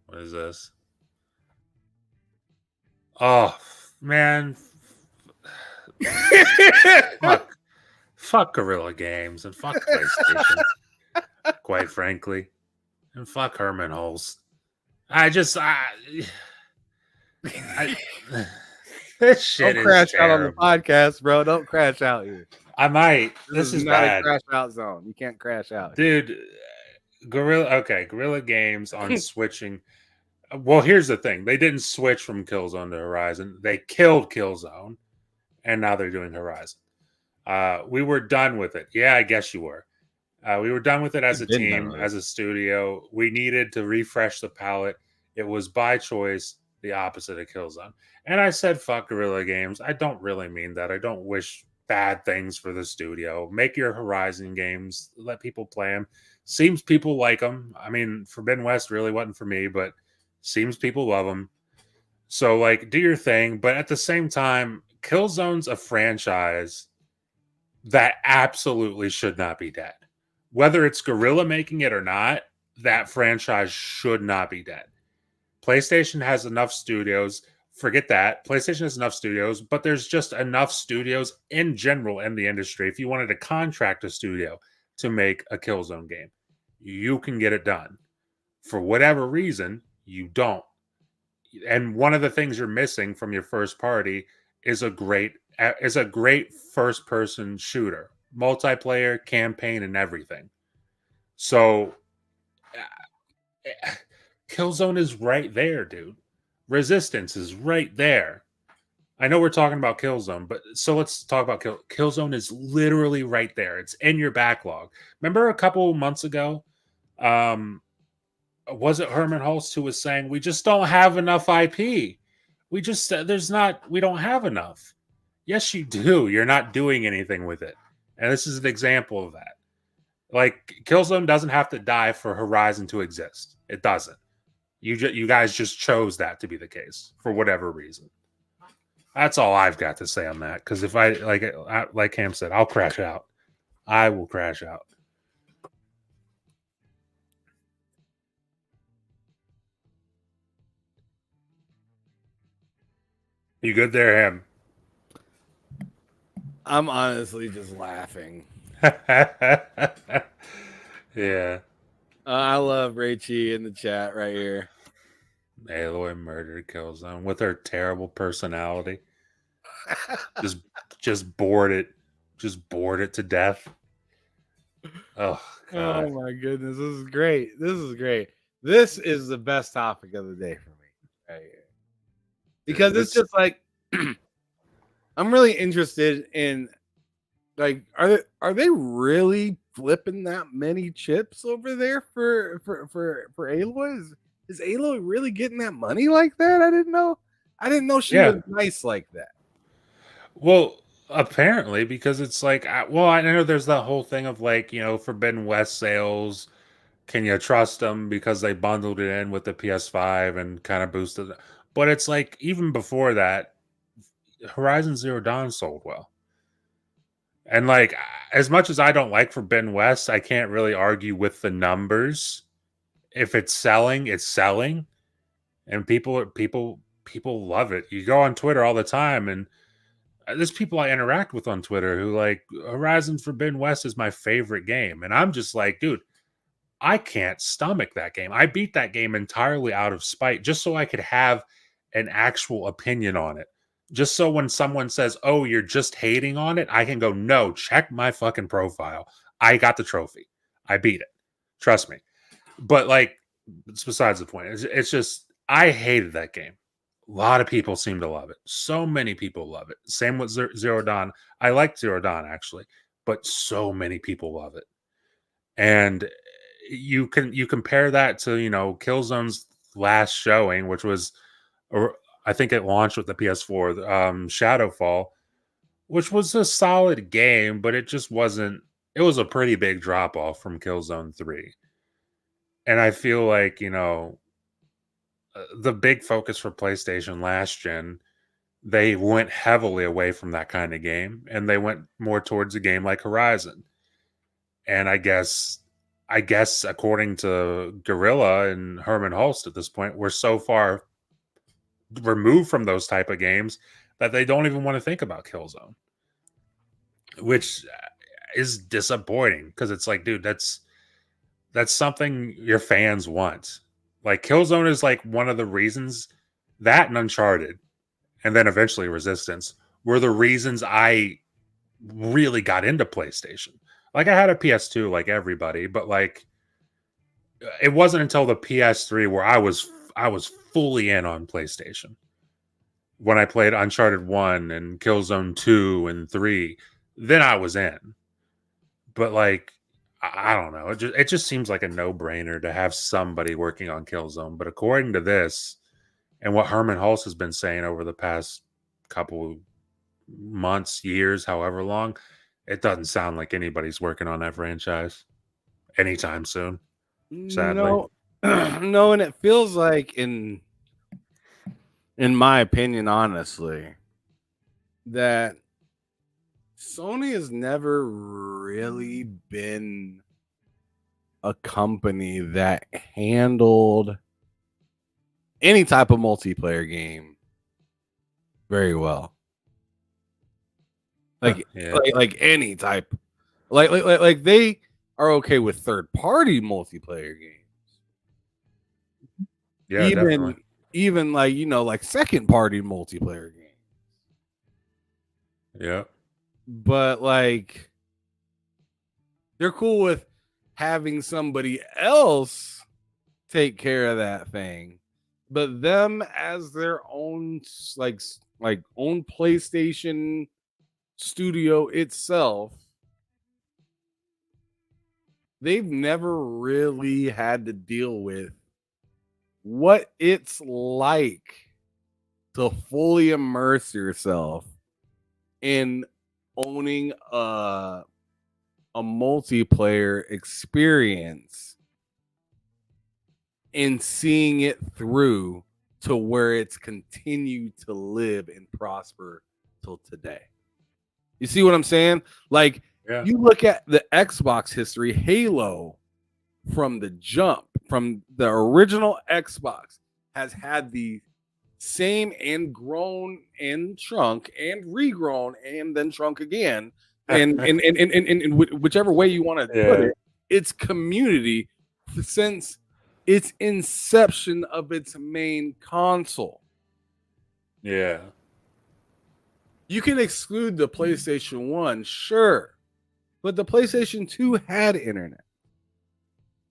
What is this? Oh man, fuck Guerrilla Games and fuck PlayStation. Quite frankly, and fuck Herman Hulst. This shit Don't crash is out on the terrible. podcast, bro. Don't crash out here. I might. This is not bad. a crash out zone. You can't crash out, dude. Guerrilla Games on switching. Well, here's the thing: they didn't switch from Killzone to Horizon. They killed Killzone, and now they're doing Horizon. We were done with it. Yeah, I guess you were. We were done with it as a team, as a studio. We needed to refresh the palette. It was by choice the opposite of Killzone. And I said, fuck Guerrilla Games. I don't really mean that. I don't wish bad things for the studio. Make your Horizon games. Let people play them. Seems people like them. I mean, Forbidden West really wasn't for me, but seems people love them. So, like, do your thing. But at the same time, Killzone's a franchise that absolutely should not be dead. Whether it's Guerrilla making it or not, that franchise should not be dead. PlayStation has enough studios. Forget that. PlayStation has enough studios, but there's just enough studios in general in the industry. If you wanted to contract a studio to make a Killzone game, you can get it done. For whatever reason, you don't. And one of the things you're missing from your first party is a great first person shooter, multiplayer, campaign, and everything. So Killzone is right there, dude. Resistance is right there. I know we're talking about Killzone, but so let's talk about Killzone is literally right there. It's in your backlog. Remember a couple months ago, was it Herman Hulst who was saying we just don't have enough IP? We don't have enough. Yes, you do. You're not doing anything with it. And this is an example of that. Like, Killzone doesn't have to die for Horizon to exist. It doesn't. You guys just chose that to be the case for whatever reason. That's all I've got to say on that. Because if like Cam said, I'll crash out. I will crash out. You good there, Ham? I'm honestly just laughing. Yeah. I love Rachie in the chat right here. Aloy murdered Killzone with her terrible personality. just bored it to death. Oh God. Oh my goodness, this is great. This is the best topic of the day for me right here. Because it's just like I'm really interested in, like, are they really flipping that many chips over there for Aloy? Is Aloy really getting that money like that? I didn't know she was nice like that. Well, apparently, because it's like, I know there's that whole thing of like, Forbidden West sales. Can you trust them because they bundled it in with the PS5 and kind of boosted it? But it's like, even before that, Horizon Zero Dawn sold well. And like, as much as I don't like Forbidden West, I can't really argue with the numbers. If it's selling, it's selling, and people love it. You go on Twitter all the time, and there's people I interact with on Twitter who like Horizon Forbidden West is my favorite game, and I'm just like, dude, I can't stomach that game. I beat that game entirely out of spite, just so I could have an actual opinion on it. Just so when someone says, "Oh, you're just hating on it," I can go, "No, check my fucking profile. I got the trophy. I beat it. Trust me." But like, it's besides the point. It's just I hated that game. A lot of people seem to love it. So many people love it. Same with Zero Dawn. I liked Zero Dawn actually, but so many people love it. And you compare that to Killzone's last showing, which was, or I think it launched with the PS4, Shadowfall, which was a solid game, but it just wasn't. It was a pretty big drop off from Killzone 3. And I feel like, the big focus for PlayStation last gen, they went heavily away from that kind of game, and they went more towards a game like Horizon. And I guess according to Guerrilla and Herman Hulst at this point, we're so far removed from those type of games that they don't even want to think about Killzone, which is disappointing because it's like, dude, that's something your fans want. Like Killzone is like one of the reasons that and Uncharted, and then eventually Resistance were the reasons I really got into PlayStation. Like I had a PS2 like everybody, but like it wasn't until the PS3 where I was fully in on PlayStation. When I played Uncharted 1 and Killzone 2 and 3, then I was in. But like I don't know. It just seems like a no-brainer to have somebody working on Killzone. But according to this and what Herman Hulst has been saying over the past couple months, years, however long, it doesn't sound like anybody's working on that franchise anytime soon. Sadly. No, no, and it feels like in my opinion, honestly, that Sony has never really been a company that handled any type of multiplayer game very well. Like, Yeah. like any type, like they are okay with third party multiplayer games. Yeah, definitely. Even like like second party multiplayer games. Yeah. But like they're cool with having somebody else take care of that thing, but them as their own like own PlayStation studio itself, they've never really had to deal with what it's like to fully immerse yourself in owning a multiplayer experience and seeing it through to where it's continued to live and prosper till today. You see what I'm saying? Like, Yeah. you look at the Xbox history, Halo from the jump, from the original Xbox, has had the same and grown and shrunk and regrown and then shrunk again. And in whichever way you want to put it, its community since its inception of its main console. Yeah. You can exclude the PlayStation 1, sure, but the PlayStation 2 had internet.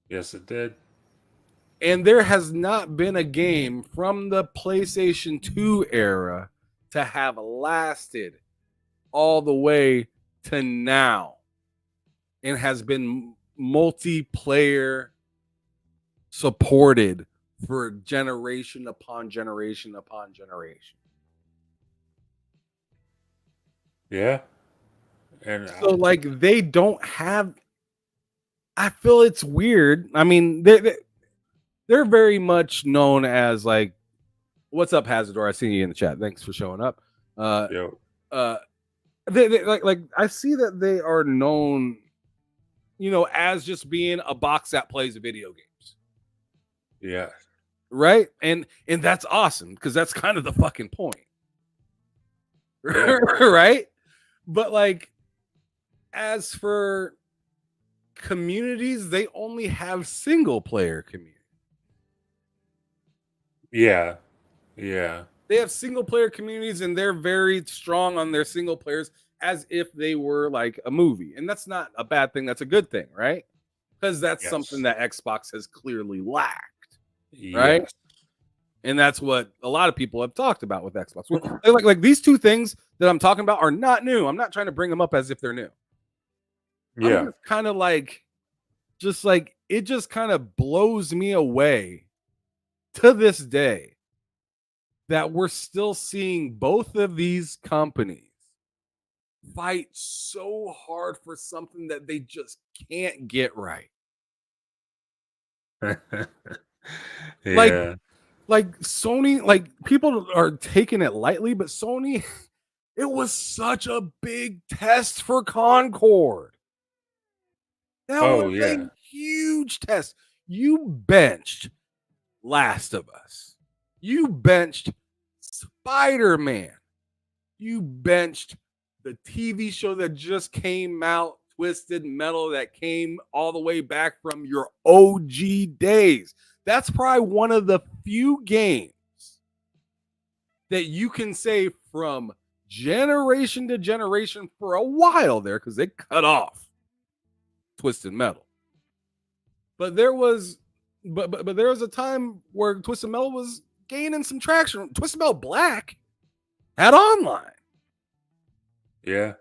Yes, it did. And there has not been a game from the PlayStation 2 era to have lasted all the way to now and has been multiplayer supported for generation upon generation upon generation. Yeah. And So like they don't have, I feel it's weird. I mean, they're very much known as like, what's up, Hazardor? I see you in the chat. Thanks for showing up. Uh, Yo. they like I see that they are known, as just being a box that plays video games, Yeah. right? And that's awesome because that's kind of the fucking point, Yeah. right? But like, as for communities, they only have single player communities. Yeah. Yeah. They have single player communities and they're very strong on their single players as if they were like a movie. And that's not a bad thing. That's a good thing, right? Because that's Yes. something that Xbox has clearly lacked, right? Yes. And that's what a lot of people have talked about with Xbox. Like these two things that I'm talking about are not new. I'm not trying to bring them up as if they're new. Yeah. I'm just kind of like, it just kind of blows me away to this day that we're still seeing both of these companies fight so hard for something that they just can't get right. Yeah. Like Sony, like people are taking it lightly, but Sony, it was such a big test for Concord. That Oh, was yeah. a huge test. You benched Last of Us. You benched Spider-Man. You benched the TV show that just came out, Twisted Metal, that came all the way back from your OG days. That's probably one of the few games that you can say from generation to generation for a while there, because they cut off Twisted Metal. But there was there was a time where Twisted Metal was gaining some traction. Twisted Metal Black had online. Yeah.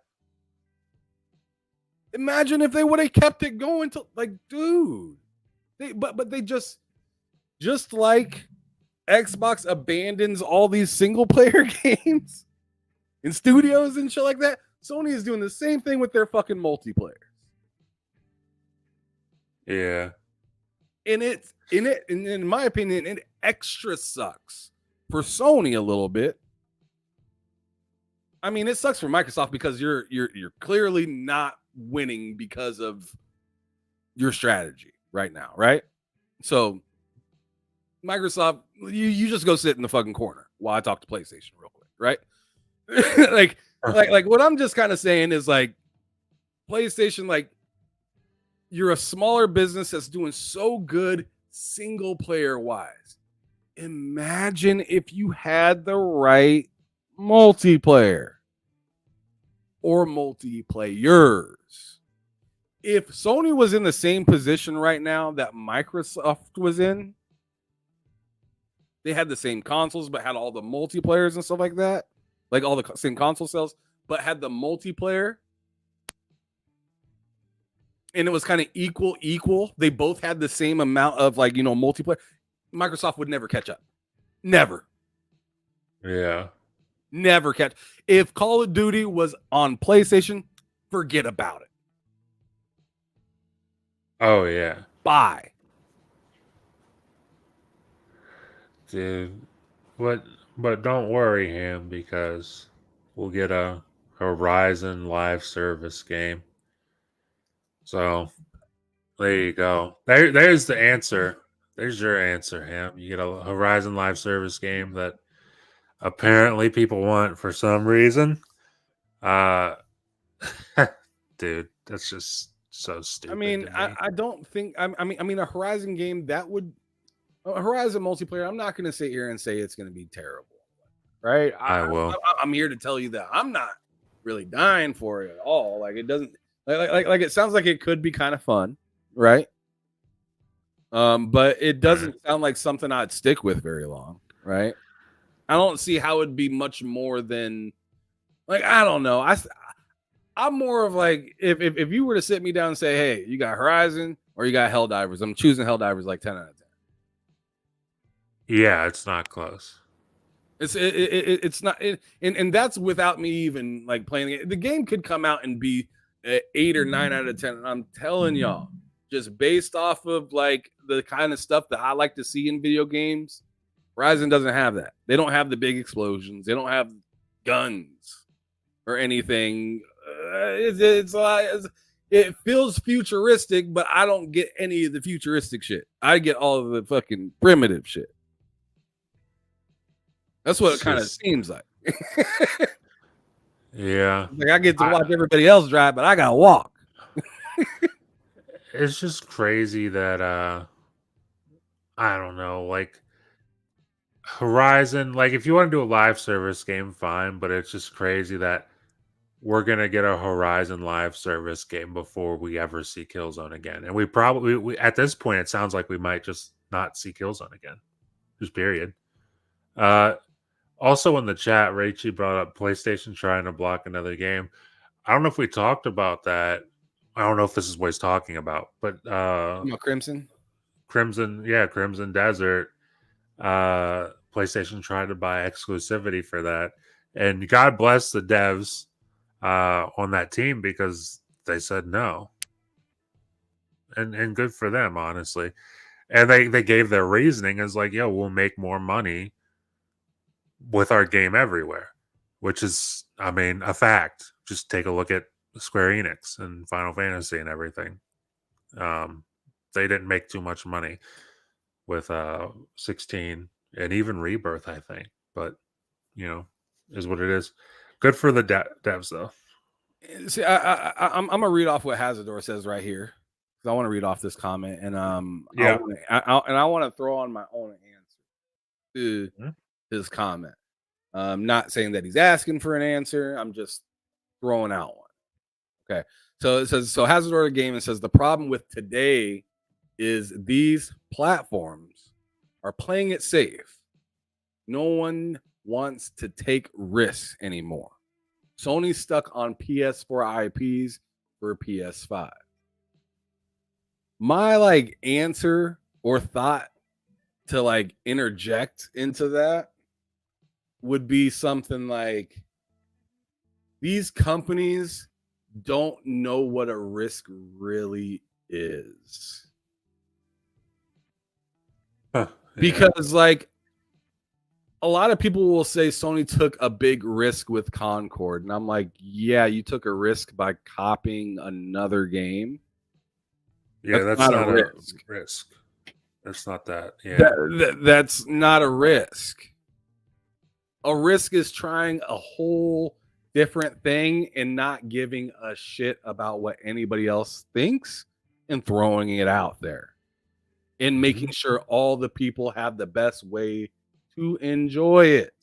Imagine if they would have kept it going to, like, dude. But they just like Xbox abandons all these single player games in studios and shit like that. Sony is doing the same thing with their fucking multiplayer. Yeah. And in my opinion, it extra sucks for Sony a little bit. I mean, it sucks for Microsoft because you're clearly not winning because of your strategy right now, right? So Microsoft, you just go sit in the fucking corner while I talk to PlayStation real quick, right? like what I'm just kind of saying is, like, PlayStation, like, you're a smaller business that's doing so good single player wise. Imagine if you had the right multiplayer or multiplayers. If Sony was in the same position right now that Microsoft was in, they had the same consoles but had all the multiplayers and stuff like that, like all the same console sales, but had the multiplayer, and it was kind of equal. They both had the same amount of, like, multiplayer. Microsoft would never catch up. Never. Yeah. Never catch. If Call of Duty was on PlayStation, forget about it. Oh, yeah. Bye. Dude. But don't worry, Ham, because we'll get a Horizon live service game. So there you go. There's the answer. There's your answer, Ham. You get a Horizon live service game that apparently people want for some reason. Dude, that's just so stupid. I mean, I don't think. I mean, a Horizon game that would, a Horizon multiplayer, I'm not going to sit here and say it's going to be terrible, right? I will. I'm here to tell you that I'm not really dying for it at all. Like, it doesn't, like it sounds like it could be kind of fun, right? But it doesn't sound like something I'd stick with very long, right? I don't see how it'd be much more than, like, I don't know. I'm more of like, if you were to sit me down and say, hey, you got Horizon or you got Helldivers, I'm choosing Helldivers like 10 out of 10. Yeah, it's not close. It's not, and that's without me even like playing it. The game could come out and be 8 or 9 out of 10, and I'm telling y'all, just based off of like the kind of stuff that I like to see in video games, Horizon doesn't have that. They don't have the big explosions. They don't have guns or anything. It feels futuristic, but I don't get any of the futuristic shit. I get all of the fucking primitive shit. That's what it kind of seems like. Yeah. Like I get to watch everybody else drive, but I gotta walk. It's just crazy that I don't know, like Horizon, like if you want to do a live service game, fine, but it's just crazy that we're gonna get a Horizon live service game before we ever see Killzone again. And we probably at this point it sounds like we might just not see Killzone again. Just period. Also in the chat, Rachie brought up PlayStation trying to block another game. I don't know if we talked about that. I don't know if this is what he's talking about, but Crimson Desert. PlayStation tried to buy exclusivity for that, and God bless the devs on that team because they said no, and good for them, honestly. And they gave their reasoning as like, yo, we'll make more money with our game everywhere, which is, I mean, a fact. Just take a look at Square Enix and Final Fantasy and everything. They didn't make too much money with 16 and even Rebirth, I think. But, you know, is what it is. Good for the devs, though. See, I'm gonna read off what Hazardor says right here. I want to read off this comment, and I want to throw on my own answer to his comment. Not saying that he's asking for an answer. I'm just throwing out one. Okay. So it says, so Hazardor Gaming says the problem with today is these platforms are playing it safe. No one wants to take risks anymore. Sony's stuck on PS4 IPs for PS5. My like answer or thought to like interject into that would be something like these companies don't know what a risk really is. Because like a lot of people will say Sony took a big risk with Concord, and I'm like, yeah, you took a risk by copying another game. Yeah, that's not a risk. That's not that. Yeah, that's not a risk. A risk is trying a whole different thing and not giving a shit about what anybody else thinks and throwing it out there and making sure all the people have the best way to enjoy it.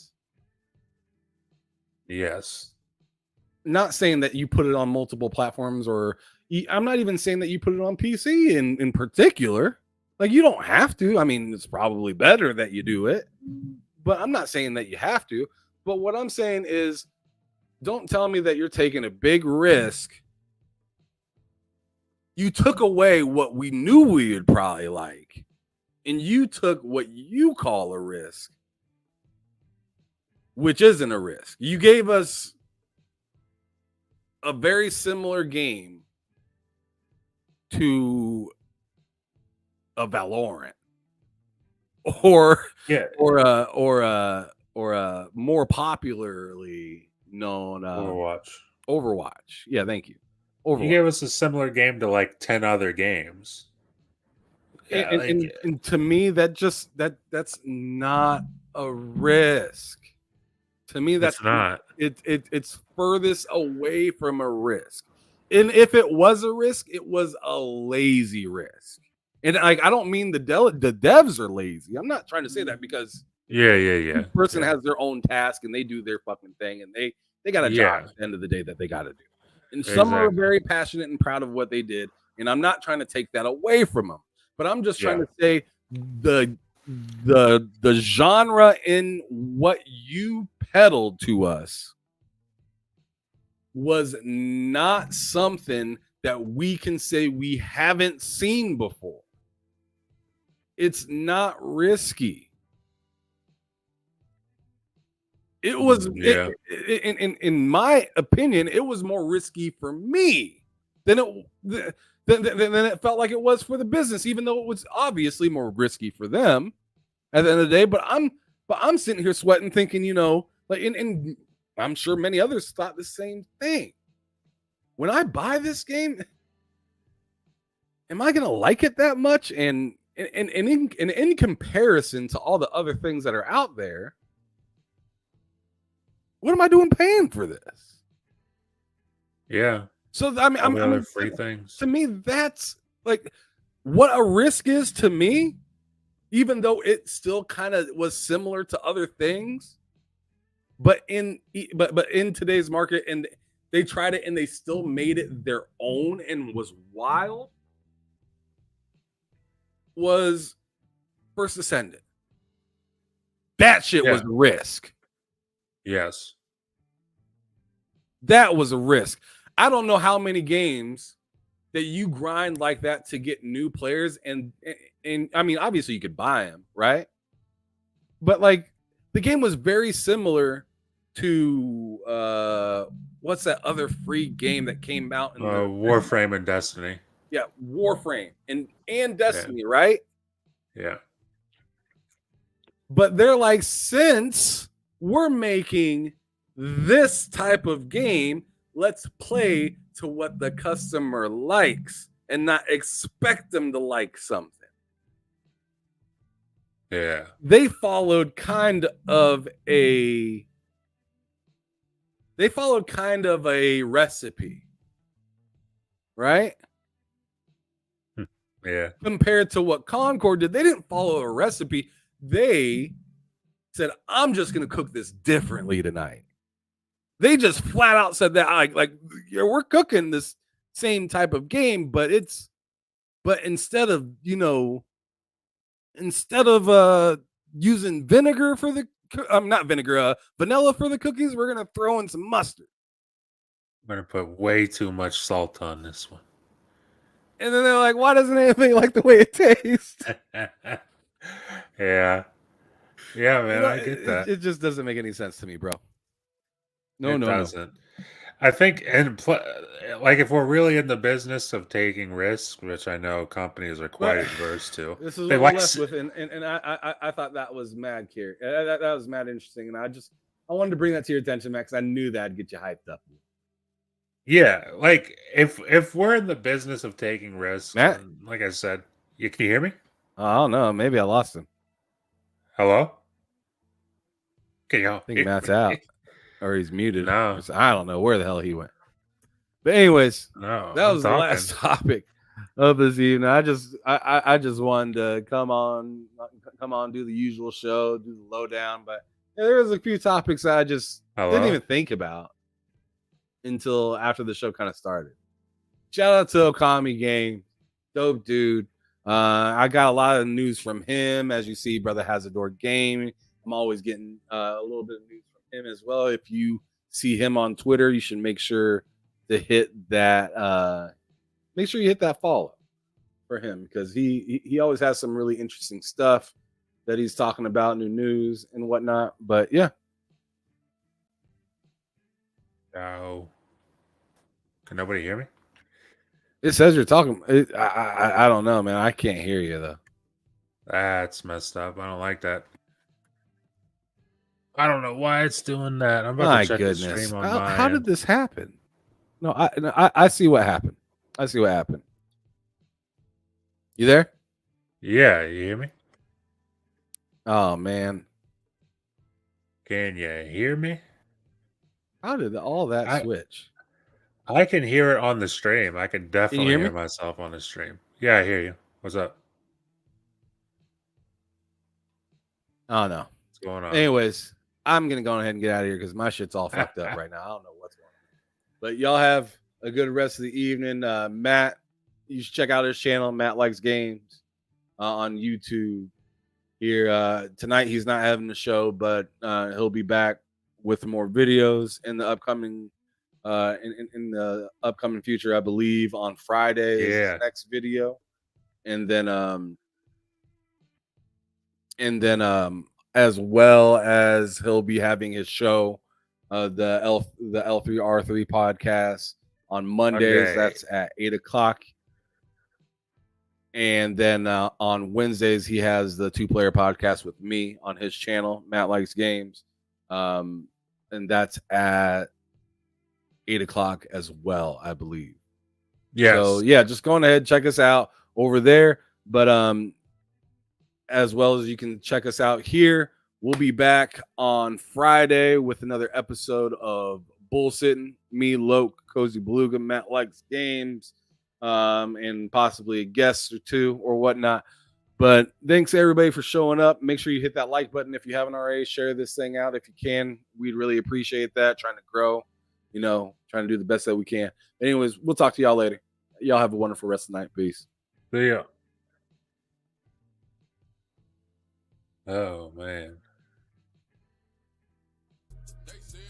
Yes. Not saying that you put it on multiple platforms, or I'm not even saying that you put it on PC in particular. Like, you don't have to. I mean, it's probably better that you do it, but I'm not saying that you have to. But what I'm saying is, don't tell me that you're taking a big risk. You took away what we knew we would probably like, and you took what you call a risk, which isn't a risk. You gave us a very similar game to a Valorant, or a more popularly known Overwatch. Yeah, thank you. Overwatch. You gave us a similar game to like 10 other games. Yeah, and to me, that's not a risk. To me, that's not. It's furthest away from a risk. And if it was a risk, it was a lazy risk. And I don't mean the devs are lazy. I'm not trying to say that, because each person has their own task and they do their fucking thing, and they got a job at the end of the day that they got to do. And some are very passionate and proud of what they did, and I'm not trying to take that away from them. But I'm just trying to say the genre in what you peddled to us was not something that we can say we haven't seen before. It's not risky. It was, in my opinion, it was more risky for me than it felt like it was for the business, even though it was obviously more risky for them at the end of the day. But I'm sitting here sweating, thinking, you know, like, and I'm sure many others thought the same thing. When I buy this game, am I going to like it that much? And in comparison to all the other things that are out there, what am I doing paying for this? Yeah. So I mean, All the other free things. To me, that's like what a risk is to me. Even though it still kind of was similar to other things, but in today's market, and they tried it and they still made it their own and was wild. Was First Ascendant. That shit was a risk. Yes. That was a risk. I don't know how many games that you grind like that to get new players, and I mean, obviously you could buy them, right? But like the game was very similar to what's that other free game that came out in Warframe and Destiny. Yeah, Warframe and Destiny, right? Yeah. But they're like, since we're making this type of game, let's play to what the customer likes and not expect them to like something. Yeah. They followed kind of a recipe, right? Yeah. Compared to what Concord did, they didn't follow a recipe. They said, I'm just going to cook this differently tonight. They just flat out said that, like we're cooking this same type of game, but instead of using vinegar for the not vinegar, vanilla for the cookies, we're gonna throw in some mustard. I'm gonna put way too much salt on this one. And then they're like, why doesn't anything like the way it tastes? Yeah, man, I get that. It just doesn't make any sense to me, bro. No, it doesn't. I think, like, if we're really in the business of taking risks, which I know companies are quite adverse to, this is what we're left with, and I thought that was mad curious. That was mad interesting, and I wanted to bring that to your attention, Max. I knew that'd get you hyped up. Yeah, like if we're in the business of taking risks, Matt? Like I said, can you hear me? I don't know. Maybe I lost him. Hello? Can you? I think Matt's out. Or he's muted. No. I don't know where the hell he went. But anyways, that was the last topic of this evening. I just wanted to come on, do the usual show, do the lowdown. But there was a few topics I just didn't even think about until after the show kind of started. Shout out to Okami Game, dope dude. I got a lot of news from him. As you see, brother has a door game. I'm always getting a little bit of news him as well. If you see him on Twitter, you should make sure to hit that follow for him, because he always has some really interesting stuff that he's talking about, new news and whatnot. But yeah. No. Can nobody hear me? It says you're talking. I don't know, man. I can't hear you though. That's messed up. I don't like that. I don't know why it's doing that. I'm about to check the stream on my how did this happen? No, I see what happened. You there? Yeah, you hear me? Oh man. Can you hear me? How did all that switch? I can hear it on the stream. I can definitely hear myself on the stream. Yeah, I hear you. What's up? Oh no. What's going on? Anyways, I'm gonna go ahead and get out of here because my shit's all fucked up right now. I don't know what's going on. But y'all have a good rest of the evening. Matt, you should check out his channel, Matt Likes Games, on YouTube. Here tonight, he's not having the show, but he'll be back with more videos in the upcoming in the upcoming future. I believe on Friday is his next video, and then as well as he'll be having his show, the L3R3 podcast on Mondays. Okay. That's at 8:00. And then on Wednesdays, he has the 2-player podcast with me on his channel, Matt Likes Games. and that's at 8:00 as well, I believe. Yes. So yeah, just go on ahead, check us out over there. But as well as you can check us out here. We'll be back on Friday with another episode of Bullsitting. Me, Loke, Cozy Beluga, Matt Likes Games, and possibly a guest or two or whatnot. But thanks everybody for showing up. Make sure you hit that like button if you haven't already. Share this thing out if you can. We'd really appreciate that. Trying to grow, trying to do the best that we can. Anyways, we'll talk to y'all later. Y'all have a wonderful rest of the night. Peace. See ya. Oh man. They said